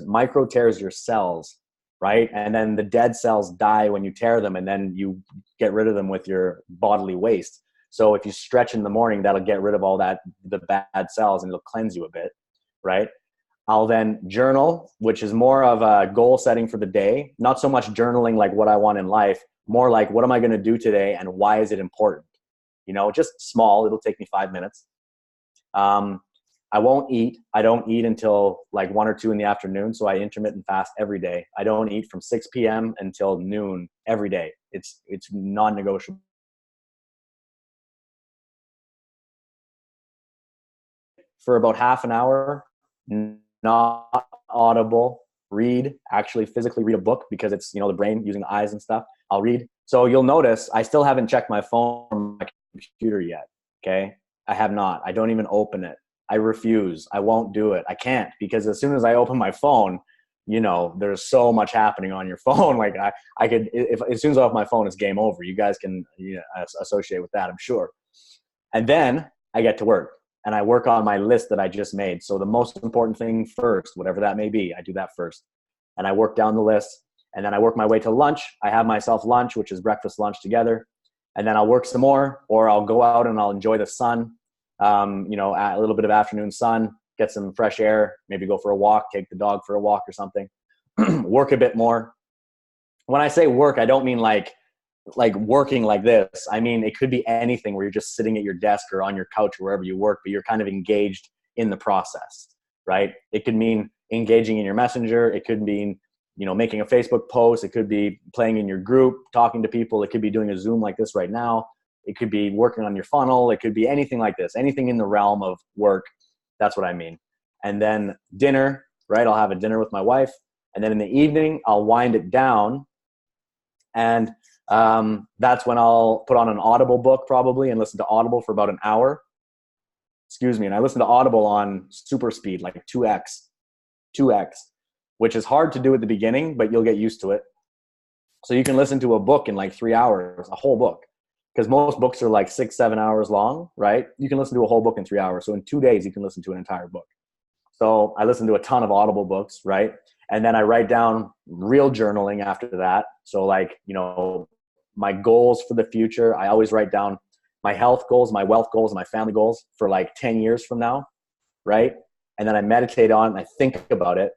micro tears your cells, right? And then the dead cells die when you tear them, and then you get rid of them with your bodily waste. So if you stretch in the morning, that'll get rid of all the bad cells, and it'll cleanse you a bit, right? I'll then journal, which is more of a goal setting for the day. Not so much journaling like what I want in life, more like what am I going to do today and why is it important? You know, just small. It'll take me 5 minutes. I won't eat. I don't eat until like 1 or 2 in the afternoon. So I intermittent fast every day. I don't eat from 6 p.m. until noon every day. It's non-negotiable. For about half an hour, not audible, actually physically read a book, because it's, the brain using the eyes and stuff. I'll read. So you'll notice I still haven't checked my phone or my computer yet. Okay. I have not. I don't even open it. I refuse. I won't do it. I can't, because as soon as I open my phone, there's so much happening on your phone. Like I could, as soon as I open my phone, it's game over. You guys can associate with that, I'm sure. And then I get to work and I work on my list that I just made. So the most important thing first, whatever that may be, I do that first. And I work down the list, and then I work my way to lunch. I have myself lunch, which is breakfast, lunch together. And then I'll work some more, or I'll go out and I'll enjoy the sun. A little bit of afternoon sun, get some fresh air, maybe go for a walk, take the dog for a walk or something, work a bit more. When I say work, I don't mean like working like this. I mean, it could be anything where you're just sitting at your desk or on your couch or wherever you work, but you're kind of engaged in the process, right? It could mean engaging in your messenger. It could mean, making a Facebook post. It could be playing in your group, talking to people. It could be doing a Zoom like this right now. It could be working on your funnel. It could be anything like this, anything in the realm of work. That's what I mean. And then dinner, right? I'll have a dinner with my wife. And then in the evening, I'll wind it down. And that's when I'll put on an Audible book probably and listen to Audible for about an hour. And I listen to Audible on super speed, like 2x, which is hard to do at the beginning, but you'll get used to it. So you can listen to a book in like 3 hours, a whole book. Because most books are like 6-7 hours long, right? You can listen to a whole book in 3 hours. So in 2 days, you can listen to an entire book. So I listen to a ton of Audible books, right? And then I write down real journaling after that. So like, my goals for the future, I always write down my health goals, my wealth goals, and my family goals for like 10 years from now, right? And then I meditate on it, and I think about it,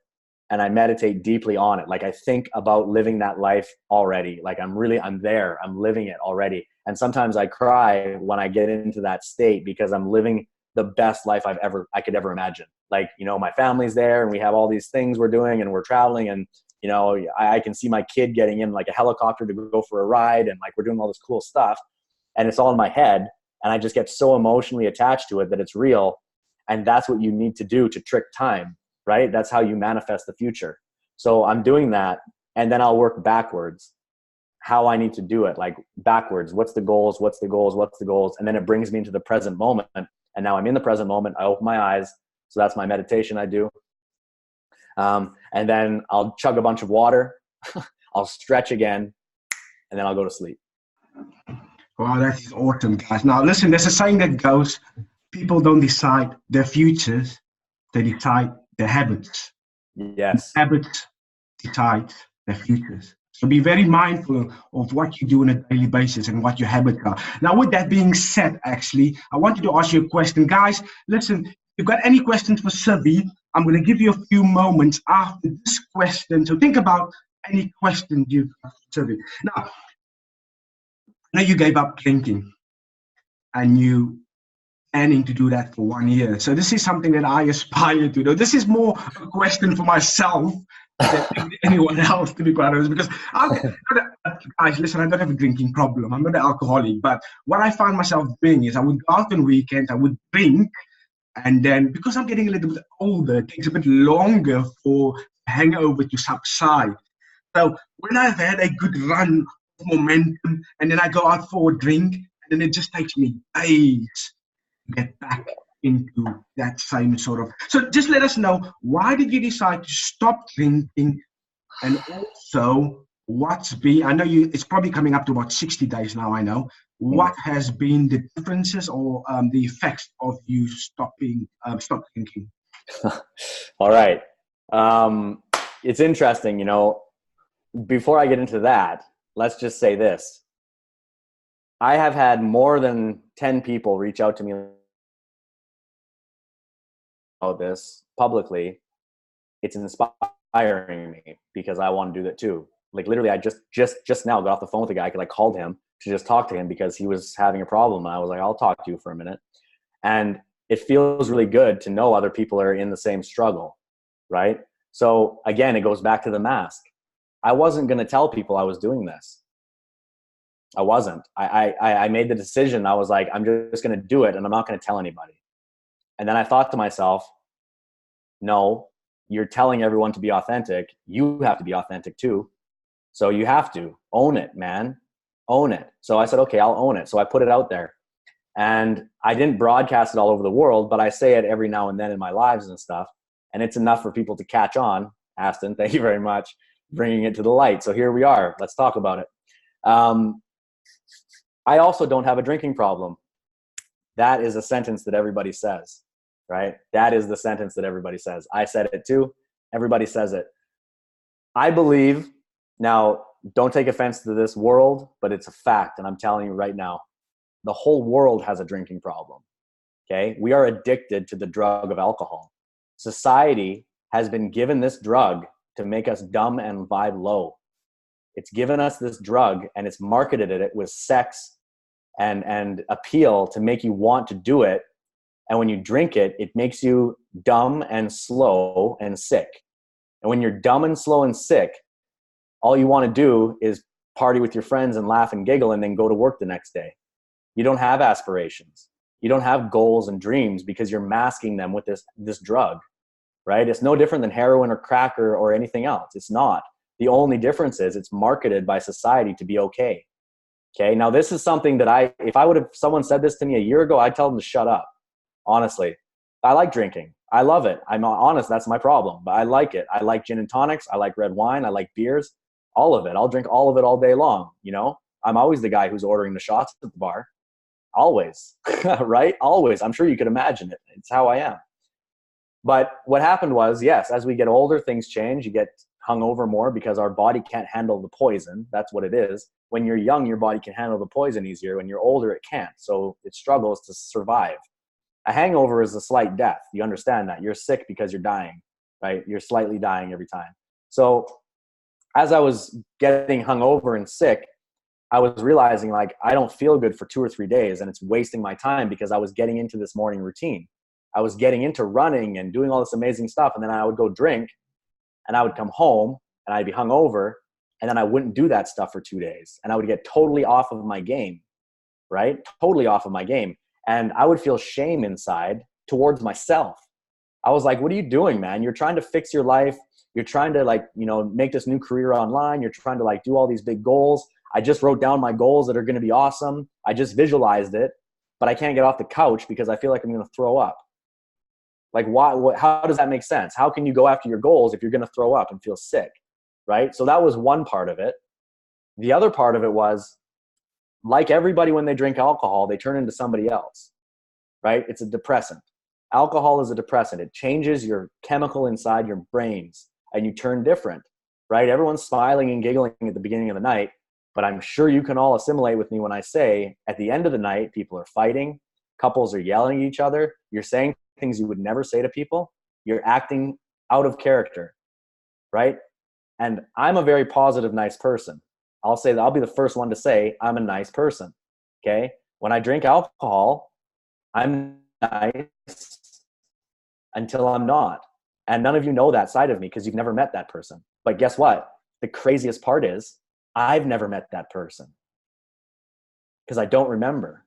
and I meditate deeply on it. Like I think about living that life already. Like I'm there, I'm living it already. And sometimes I cry when I get into that state, because I'm living the best life I could ever imagine. Like, my family's there and we have all these things we're doing and we're traveling, and, I can see my kid getting in like a helicopter to go for a ride, and like we're doing all this cool stuff, and it's all in my head. And I just get so emotionally attached to it that it's real. And that's what you need to do to trick time, right? That's how you manifest the future. So I'm doing that, and then I'll work backwards. How I need to do it, like backwards. What's the goals? And then it brings me into the present moment. And now I'm in the present moment. I open my eyes. So that's my meditation I do. And then I'll chug a bunch of water. I'll stretch again, and then I'll go to sleep. Wow, that is awesome, guys. Now, listen, there's a saying that goes, people don't decide their futures, they decide their habits. Yes. Habits decide their futures. So be very mindful of what you do on a daily basis and what your habits are. Now, with that being said, actually, I wanted to ask you a question. Guys, listen, if you've got any questions for Civi, I'm going to give you a few moments after this question. So think about any question you've got, Civi. Now, I know you gave up drinking and you planning to do that for 1 year. So this is something that I aspire to do. This is more a question for myself than anyone else, to be quite honest, because guys, listen, I don't have a drinking problem. I'm not an alcoholic, but what I find myself doing is I would go out on weekends, I would drink, and then because I'm getting a little bit older, it takes a bit longer for hangover to subside. So when I've had a good run of momentum, and then I go out for a drink, and then it just takes me days get back into that same sort of. So just let us know, why did you decide to stop drinking, and also I know it's probably coming up to about 60 days now, I know. What has been the differences or the effects of you stop drinking? All right. It's interesting, before I get into that, let's just say this. I have had more than 10 people reach out to me about this publicly. It's inspiring me because I want to do that too. Like literally, I just now got off the phone with a guy because I called him to just talk to him because he was having a problem. And I was like, I'll talk to you for a minute. And it feels really good to know other people are in the same struggle, right? So again, it goes back to the mask. I wasn't going to tell people I was doing this. I wasn't. I made the decision. I was like, I'm just going to do it and I'm not going to tell anybody. And then I thought to myself, no, you're telling everyone to be authentic. You have to be authentic too. So you have to own it, man. Own it. So I said, okay, I'll own it. So I put it out there. And I didn't broadcast it all over the world, but I say it every now and then in my lives and stuff. And it's enough for people to catch on. Aston, thank you very much, bringing it to the light. So here we are. Let's talk about it. I also don't have a drinking problem. That is a sentence that everybody says, right? That is the sentence that everybody says. I said it too. Everybody says it. I believe, now don't take offense to this world, but it's a fact. And I'm telling you right now, the whole world has a drinking problem. Okay. We are addicted to the drug of alcohol. Society has been given this drug to make us dumb and vibe low. It's given us this drug and it's marketed it with sex and appeal to make you want to do it. And when you drink it, it makes you dumb and slow and sick. And when you're dumb and slow and sick, all you want to do is party with your friends and laugh and giggle and then go to work the next day. You don't have aspirations. You don't have goals and dreams because you're masking them with this drug, right? It's no different than heroin or crack or anything else. It's not. The only difference is it's marketed by society to be okay. Okay. Now this is something that if someone said this to me a year ago, I'd tell them to shut up. Honestly, I like drinking. I love it. I'm honest. That's my problem, but I like it. I like gin and tonics. I like red wine. I like beers, all of it. I'll drink all of it all day long. I'm always the guy who's ordering the shots at the bar. Always, right? Always. I'm sure you could imagine it. It's how I am. But what happened was, yes, as we get older, things change. You get hungover more because our body can't handle the poison. That's what it is. When you're young, your body can handle the poison easier. When you're older, it can't. So it struggles to survive. A hangover is a slight death. You understand that. You're sick because you're dying, right? You're slightly dying every time. So as I was getting hungover and sick, I was realizing like I don't feel good for 2 or 3 days and it's wasting my time because I was getting into this morning routine. I was getting into running and doing all this amazing stuff. And then I would go drink and I would come home and I'd be hungover and then I wouldn't do that stuff for 2 days. And I would get totally off of my game, right? Totally off of my game. And I would feel shame inside towards myself. I was like, what are you doing, man? You're trying to fix your life. You're trying to make this new career online. You're trying to do all these big goals. I just wrote down my goals that are going to be awesome. I just visualized it, but I can't get off the couch because I feel like I'm going to throw up. Like, how does that make sense? How can you go after your goals if you're going to throw up and feel sick, right? So that was one part of it. The other part of it was, like everybody when they drink alcohol, they turn into somebody else, right? It's a depressant. Alcohol is a depressant. It changes your chemical inside your brains and you turn different, right? Everyone's smiling and giggling at the beginning of the night, but I'm sure you can all assimilate with me when I say at the end of the night, people are fighting, couples are yelling at each other. You're saying things you would never say to people. You're acting out of character, right? And I'm a very positive, nice person. I'll say that I'll be the first one to say I'm a nice person. Okay. When I drink alcohol, I'm nice until I'm not. And none of you know that side of me because you've never met that person. But guess what? The craziest part is I've never met that person because I don't remember.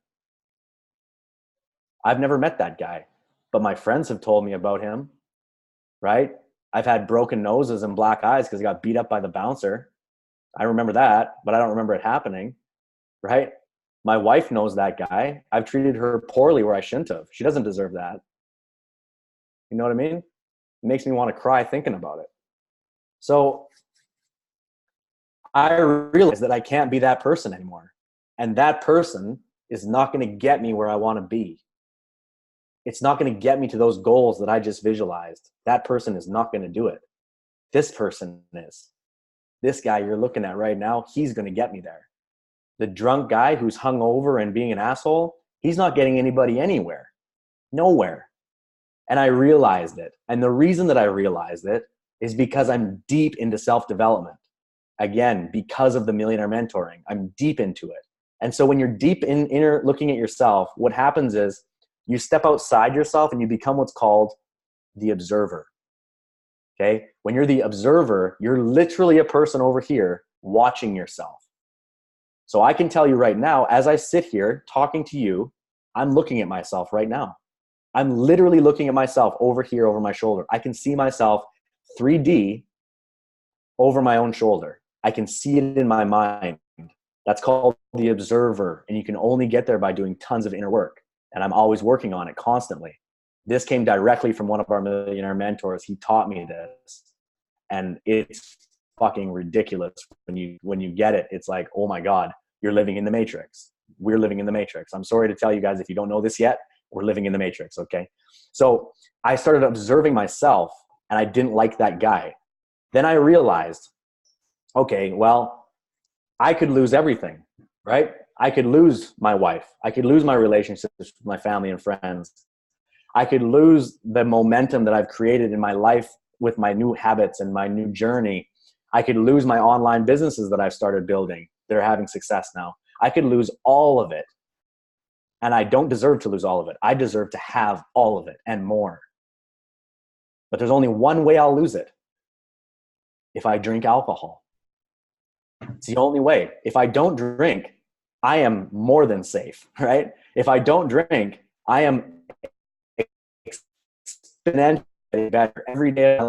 I've never met that guy, but my friends have told me about him, right? I've had broken noses and black eyes because I got beat up by the bouncer. I remember that, but I don't remember it happening, right? My wife knows that guy. I've treated her poorly where I shouldn't have. She doesn't deserve that. You know what I mean? It makes me want to cry thinking about it. So I realize that I can't be that person anymore. And that person is not going to get me where I want to be. It's not going to get me to those goals that I just visualized. That person is not going to do it. This person is. This guy you're looking at right now, he's going to get me there. The drunk guy who's hungover and being an asshole, he's not getting anybody anywhere. Nowhere. And I realized it. And the reason that I realized it is because I'm deep into self-development. Again, because of the Millionaire Mentoring, I'm deep into it. And so when you're deep in inner looking at yourself, what happens is you step outside yourself and you become what's called the observer. Okay? When you're the observer, you're literally a person over here watching yourself. So I can tell you right now, as I sit here talking to you, I'm looking at myself right now. I'm literally looking at myself over here over my shoulder. I can see myself 3D over my own shoulder. I can see it in my mind. That's called the observer. And you can only get there by doing tons of inner work. And I'm always working on it constantly. This came directly from one of our millionaire mentors. He taught me this. And it's fucking ridiculous when you get it. It's like, oh my God, you're living in the matrix. We're living in the matrix. I'm sorry to tell you guys, if you don't know this yet, we're living in the matrix. Okay. So I started observing myself and I didn't like that guy. Then I realized, okay, well, I could lose everything, right? I could lose my wife. I could lose my relationships with my family and friends. I could lose the momentum that I've created in my life with my new habits and my new journey. I could lose my online businesses that I've started building that are having success now. I could lose all of it. And I don't deserve to lose all of it. I deserve to have all of it and more. But there's only one way I'll lose it. If I drink alcohol. It's the only way. If I don't drink, I am more than safe, right? If I don't drink, I am exponentially better every day.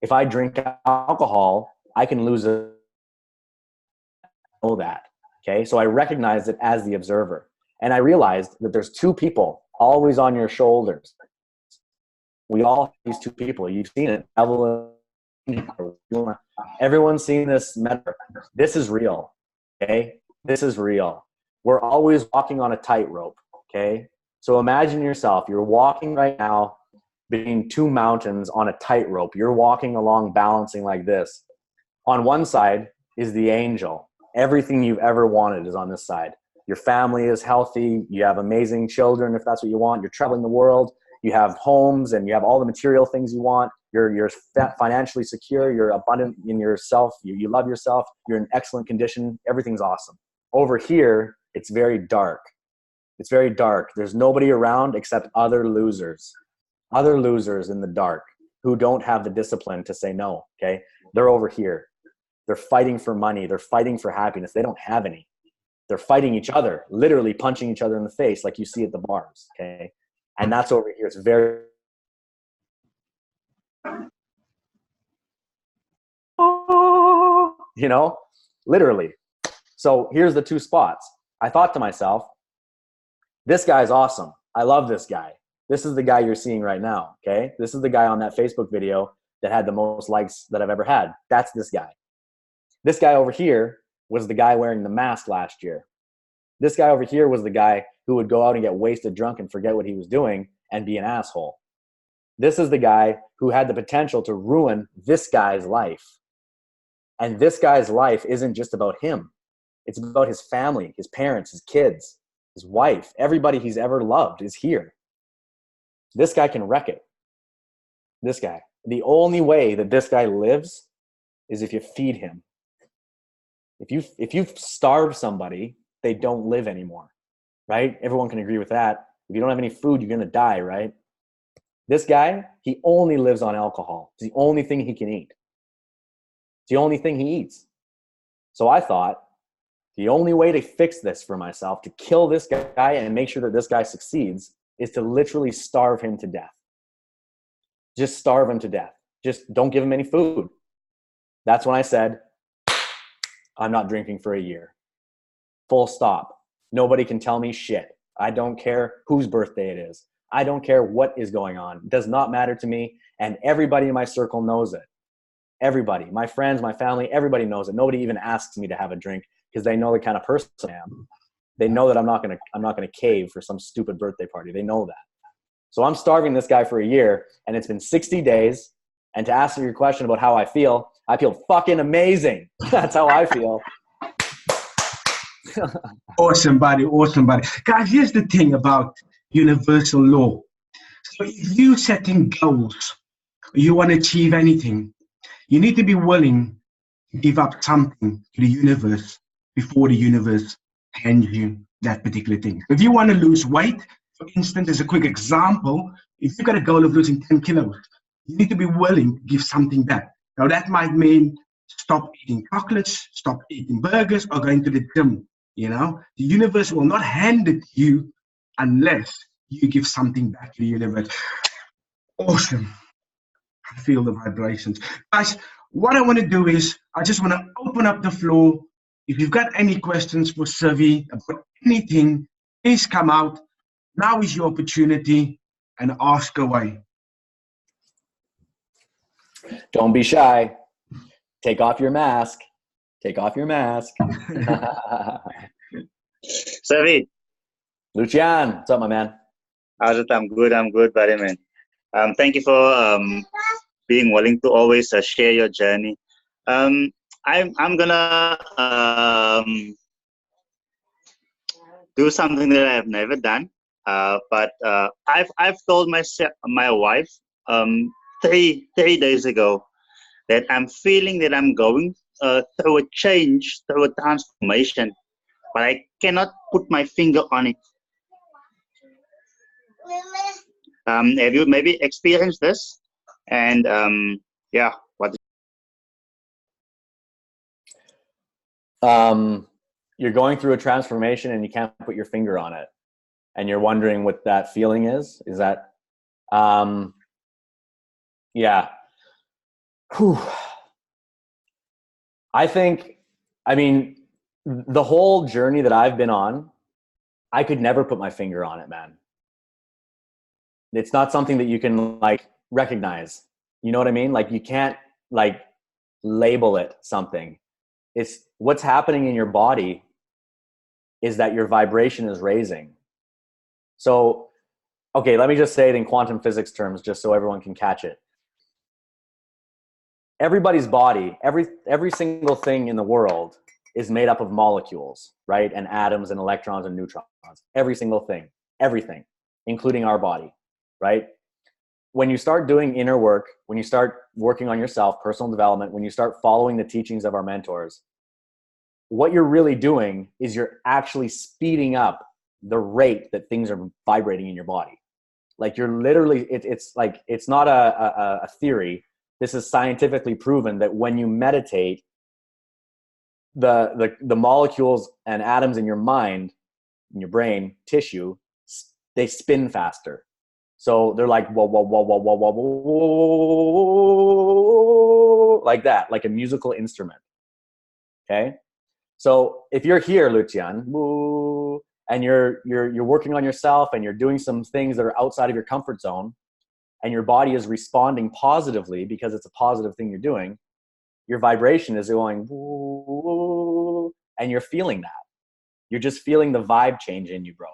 If I drink alcohol, I can lose it. I know that. Okay. So I recognized it as the observer. And I realized that there's two people always on your shoulders. We all have these two people. You've seen it. Everyone's seen this metaphor. This is real. Okay. This is real. We're always walking on a tightrope. Okay. So imagine yourself, you're walking right now between two mountains on a tightrope. You're walking along balancing like this. On one side is the angel. Everything you've ever wanted is on this side. Your family is healthy. You have amazing children if that's what you want. You're traveling the world. You have homes and you have all the material things you want. You're financially secure. You're abundant in yourself. You love yourself. You're in excellent condition. Everything's awesome. Over here, it's very dark. It's very dark. There's nobody around except other losers in the dark who don't have the discipline to say no. Okay. They're over here. They're fighting for money. They're fighting for happiness. They don't have any. They're fighting each other, literally punching each other in the face like you see at the bars. Okay. And that's over here. It's very, literally. So here's the two spots. I thought to myself, this guy's awesome. I love this guy. This is the guy you're seeing right now. Okay. This is the guy on that Facebook video that had the most likes that I've ever had. That's this guy. This guy over here was the guy wearing the mask last year. This guy over here was the guy who would go out and get wasted drunk and forget what he was doing and be an asshole. This is the guy who had the potential to ruin this guy's life. And this guy's life isn't just about him. It's about his family, his parents, his kids, his wife. Everybody he's ever loved is here. This guy can wreck it. This guy. The only way that this guy lives is if you feed him. If you starve somebody, they don't live anymore, right? Everyone can agree with that. If you don't have any food, you're going to die, right? This guy, he only lives on alcohol. It's the only thing he can eat. It's the only thing he eats. So I thought the only way to fix this for myself, to kill this guy and make sure that this guy succeeds, is to literally starve him to death. Just starve him to death. Just don't give him any food. That's when I said, I'm not drinking for a year. Full stop. Nobody can tell me shit. I don't care whose birthday it is. I don't care what is going on. It does not matter to me. And everybody in my circle knows it. Everybody, my friends, my family, everybody knows it. Nobody even asks me to have a drink because they know the kind of person I am. They know that I'm not gonna cave for some stupid birthday party. They know that. So I'm starving this guy for a year, and it's been 60 days. And to answer your question about how I feel fucking amazing. That's how I feel. Awesome, buddy. Awesome, buddy. Guys, here's the thing about universal law. So if you setting goals, you want to achieve anything, you need to be willing to give up something to the universe before the universe hands you that particular thing. If you want to lose weight, for instance, as a quick example, if you've got a goal of losing 10 kilos, you need to be willing to give something back. Now, that might mean stop eating chocolates, stop eating burgers, or going to the gym. You know, the universe will not hand it to you unless you give something back to the universe. Awesome. I feel the vibrations. Guys, what I want to do is I just want to open up the floor. If you've got any questions for Civi about anything, please come out. Now is your opportunity and ask away. Don't be shy. Take off your mask. Take off your mask. Civi, Lucian, what's up, my man? how's it? I'm good, buddy, man. Thank you for being willing to always share your journey. I'm gonna do something that I have never done, but I've told my wife three days ago that I'm feeling that I'm going through a change, through a transformation, but I cannot put my finger on it. Have you maybe experienced this? And yeah, what? You're going through a transformation and you can't put your finger on it, and you're wondering what that feeling is. Is that, yeah. Whew. I mean, the whole journey that I've been on, I could never put my finger on it, man. It's not something that you can like recognize. You know what I mean? Like you can't like label it something. It's what's happening in your body is that your vibration is raising. So, okay, let me just say it in quantum physics terms, just so everyone can catch it. Everybody's body, every single thing in the world is made up of molecules, right? And atoms and electrons and neutrons. Every single thing, everything, including our body, right? When you start doing inner work, when you start working on yourself, personal development, when you start following the teachings of our mentors, what you're really doing is you're actually speeding up the rate that things are vibrating in your body. Like you're literally, it's like, it's not a theory. This is scientifically proven that when you meditate, the molecules and atoms in your mind, in your brain, tissue, they spin faster. So they're like, whoa, whoa, whoa, whoa, whoa, whoa, whoa, like that, like a musical instrument. Okay. So if you're here, Lucian, and you're working on yourself and you're doing some things that are outside of your comfort zone, and your body is responding positively because it's a positive thing you're doing, your vibration is going, and you're feeling that. You're just feeling the vibe change in you, bro.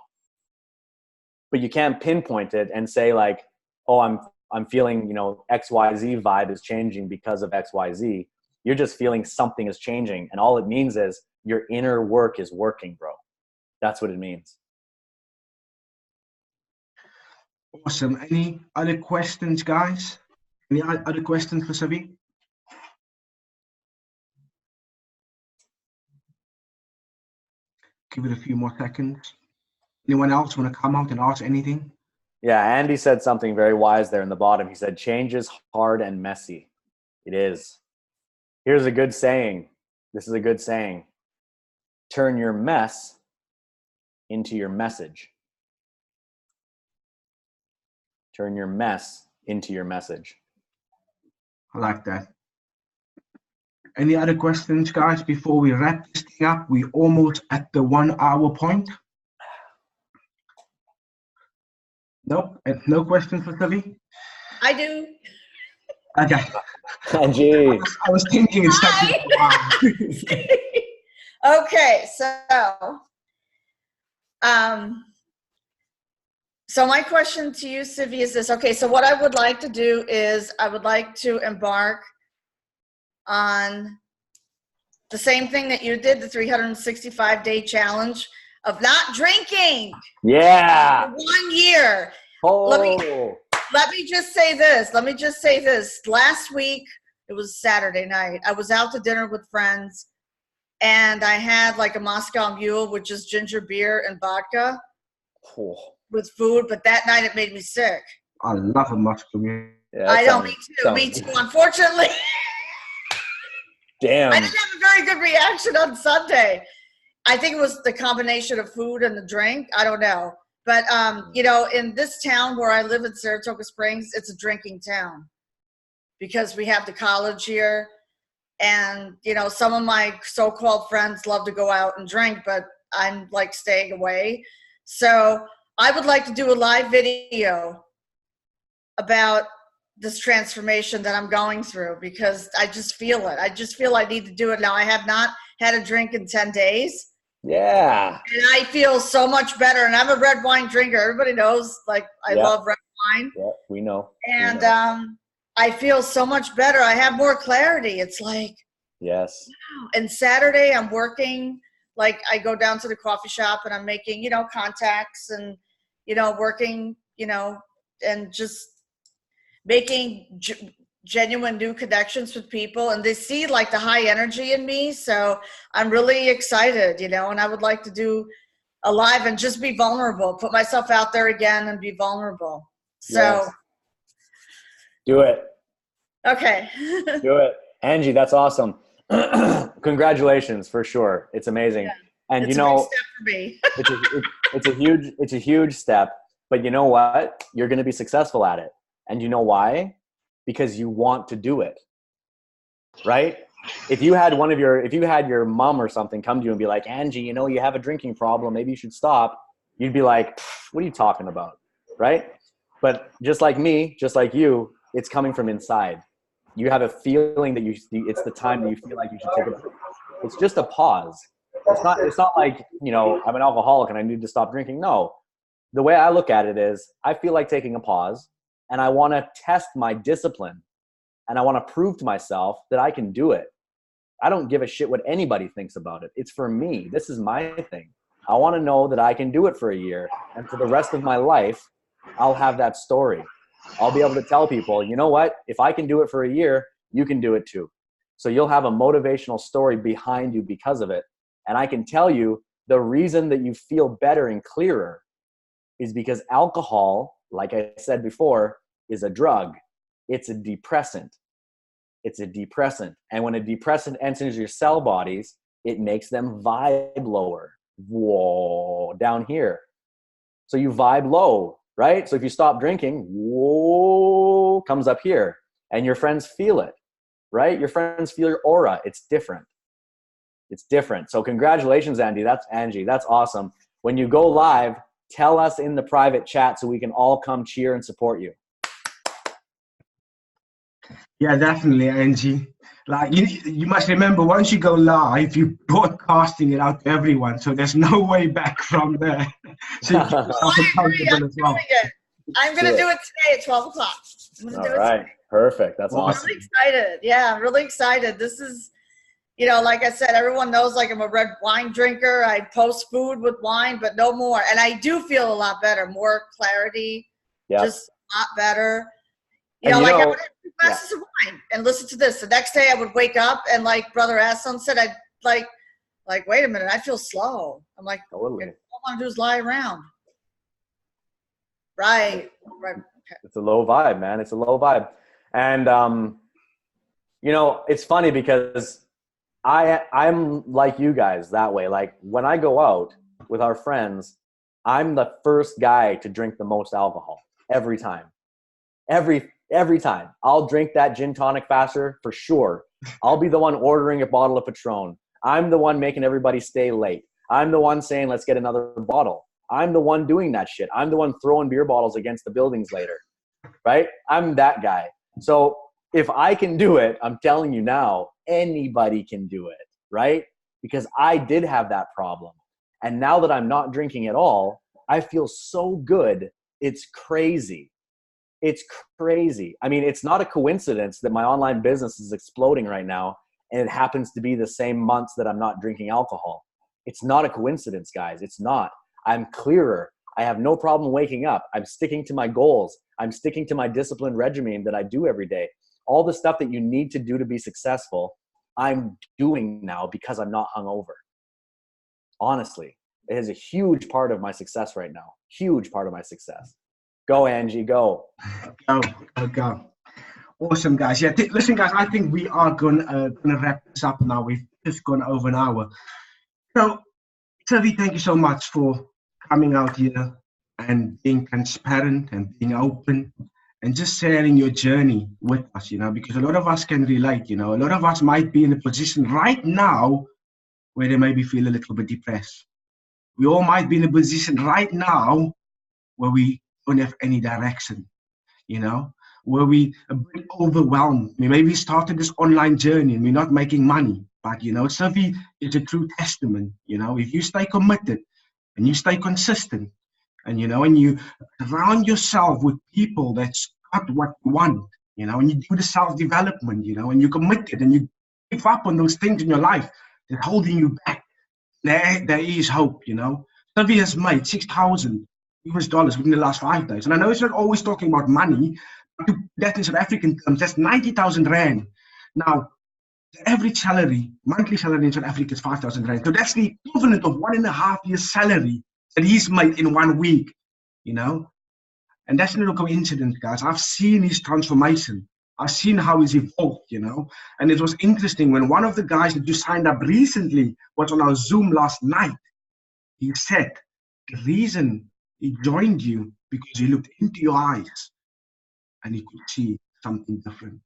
But you can't pinpoint it and say like, oh, I'm feeling, XYZ vibe is changing because of XYZ. You're just feeling something is changing. And all it means is your inner work is working, bro. That's what it means. Awesome. Any other questions, guys? Any other questions for Civi? Give it a few more seconds. Anyone else want to come out and ask anything? Yeah, Andy said something very wise there in the bottom. He said, change is hard and messy. It is. Here's a good saying. This is a good saying. Turn your mess into your message. Turn your mess into your message. I like that. Any other questions, guys, before we wrap this thing up? We're almost at the 1 hour point. Nope, no questions for Civi? I do. Okay. Angie. I was thinking it's taking a while. Okay, so my question to you, Civi, is this. Okay, so what I would like to do is I would like to embark on the same thing that you did, the 365-day challenge of not drinking. Yeah. For 1 year. Oh. Let me just say this. Last week, it was Saturday night. I was out to dinner with friends, and I had like a Moscow Mule, which is ginger beer and vodka with food. But that night, it made me sick. I love a Moscow Mule. Yeah, I know, me too. Unfortunately, damn. I didn't have a very good reaction on Sunday. I think it was the combination of food and the drink. I don't know. But, you know, in this town where I live in Saratoga Springs, it's a drinking town because we have the college here. And, you know, some of my so-called friends love to go out and drink, but I'm like staying away. So I would like to do a live video about this transformation that I'm going through because I just feel it. I just feel I need to do it now. I have not had a drink in 10 days. Yeah. And I feel so much better. And I'm a red wine drinker. Everybody knows, like, I love red wine. Yeah, we know. And I feel so much better. I have more clarity. It's like, yes. wow. And Saturday I'm working, like I go down to the coffee shop and I'm making, you know, contacts and, you know, working, you know, and just making genuine new connections with people, and they see like the high energy in me. So I'm really excited, you know, and I would like to do a live and just be vulnerable, put myself out there again and be vulnerable. So yes. Do it. Okay. Do it. Angie, that's awesome. Congratulations, for sure. It's amazing. Yeah. And it's you know, a big step for me. it's a huge step, but you know what? You're going to be successful at it. And you know why? Because you want to do it, right? If you had your mom or something come to you and be like, Angie, you know, you have a drinking problem, maybe you should stop. You'd be like, what are you talking about? Right? But just like me, just like you, it's coming from inside. You have a feeling that it's the time that you feel like you should take a break. It's just a pause. It's not like, you know, I'm an alcoholic and I need to stop drinking. No, the way I look at it is I feel like taking a pause. And I want to test my discipline. And I want to prove to myself that I can do it. I don't give a shit what anybody thinks about it. It's for me. This is my thing. I want to know that I can do it for a year. And for the rest of my life, I'll have that story. I'll be able to tell people, you know what? If I can do it for a year, you can do it too. So you'll have a motivational story behind you because of it. And I can tell you the reason that you feel better and clearer is because alcohol, like I said before, is a drug. It's a depressant. It's a depressant. And when a depressant enters your cell bodies, it makes them vibe lower. Whoa, down here. So you vibe low, right? So if you stop drinking, whoa, comes up here. And your friends feel it, right? Your friends feel your aura. It's different. It's different. So congratulations, Andy. That's awesome. When you go live, tell us in the private chat so we can all come cheer and support you. Yeah, definitely, Angie. Like you must remember, once you go live, you're broadcasting it out to everyone, so there's no way back from there. So you keep yourself accountable as well. I'm going to do it today at 12 o'clock. All right, perfect. That's awesome. I'm really excited. Yeah, I'm really excited. This is, you know, like I said, everyone knows like I'm a red wine drinker. I post food with wine, but no more. And I do feel a lot better, more clarity. Yep. Just a lot better. And I would have 2 yeah. glasses of wine and listen to this. The next day I would wake up and like Brother Aston said, I'd like, wait a minute, I feel slow. I'm like, Totally. all I want to do is lie around. Right. Okay. It's a low vibe, man. It's a low vibe. And, it's funny because I'm like you guys that way. Like when I go out with our friends, I'm the first guy to drink the most alcohol every time. Every time. I'll drink that gin tonic faster for sure. I'll be the one ordering a bottle of Patron. I'm the one making everybody stay late. I'm the one saying, let's get another bottle. I'm the one doing that shit. I'm the one throwing beer bottles against the buildings later, right? I'm that guy. So if I can do it, I'm telling you now, anybody can do it, right? Because I did have that problem. And now that I'm not drinking at all, I feel so good. It's crazy. It's crazy. I mean, it's not a coincidence that my online business is exploding right now, and it happens to be the same months that I'm not drinking alcohol. It's not a coincidence, guys. It's not. I'm clearer. I have no problem waking up. I'm sticking to my goals. I'm sticking to my disciplined regimen that I do every day. All the stuff that you need to do to be successful, I'm doing now because I'm not hungover. Honestly, it is a huge part of my success right now. Huge part of my success. Go, Angie, go. Go. Awesome, guys. Yeah, listen, guys, I think we are gonna wrap this up now. We've just gone over an hour. So, Civi, thank you so much for coming out here and being transparent and being open and just sharing your journey with us, because a lot of us can relate, a lot of us might be in a position right now where they maybe feel a little bit depressed. We all might be in a position right now where we don't have any direction, where we a bit overwhelmed. We maybe started this online journey and we're not making money. But, Civi is a true testament, if you stay committed and you stay consistent and, and you surround yourself with people that's got what you want, and you do the self-development, and you're committed and you give up on those things in your life that are holding you back. There is hope, Civi has made 6,000 US dollars within the last 5 days. And I know it's not always talking about money, but to put that in South African terms, that's 90,000 Rand. Now, the average salary, monthly salary in South Africa is 5,000 Rand. So that's the equivalent of 1.5 years' salary that he's made in 1 week, And that's not a coincidence, guys. I've seen his transformation. I've seen how he's evolved, And it was interesting when one of the guys that just signed up recently was on our Zoom last night. He said, the reason he joined you because he looked into your eyes and he could see something different.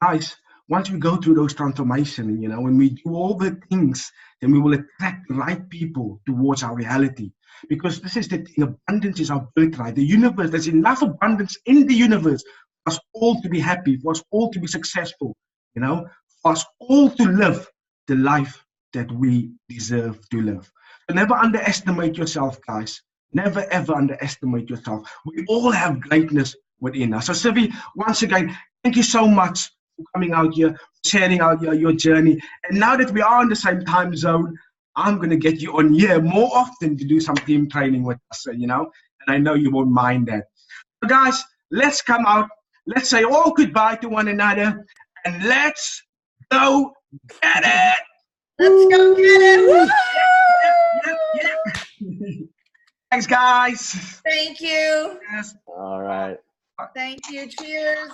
Guys, once we go through those transformations, when we do all the things, then we will attract the right people towards our reality. Because this is the thing, abundance is our birthright. The universe, there's enough abundance in the universe for us all to be happy, for us all to be successful, for us all to live the life that we deserve to live. So never underestimate yourself, guys. Never, ever underestimate yourself. We all have greatness within us. So, Civi, once again, thank you so much for coming out here, sharing out your journey. And now that we are in the same time zone, I'm going to get you on here more often to do some team training with us, and I know you won't mind that. So, guys, let's come out. Let's say all goodbye to one another, and let's go get it. Let's go get it. Woo! Yep. Thanks, guys. Thank you. Yes. All right. Thank you. Cheers.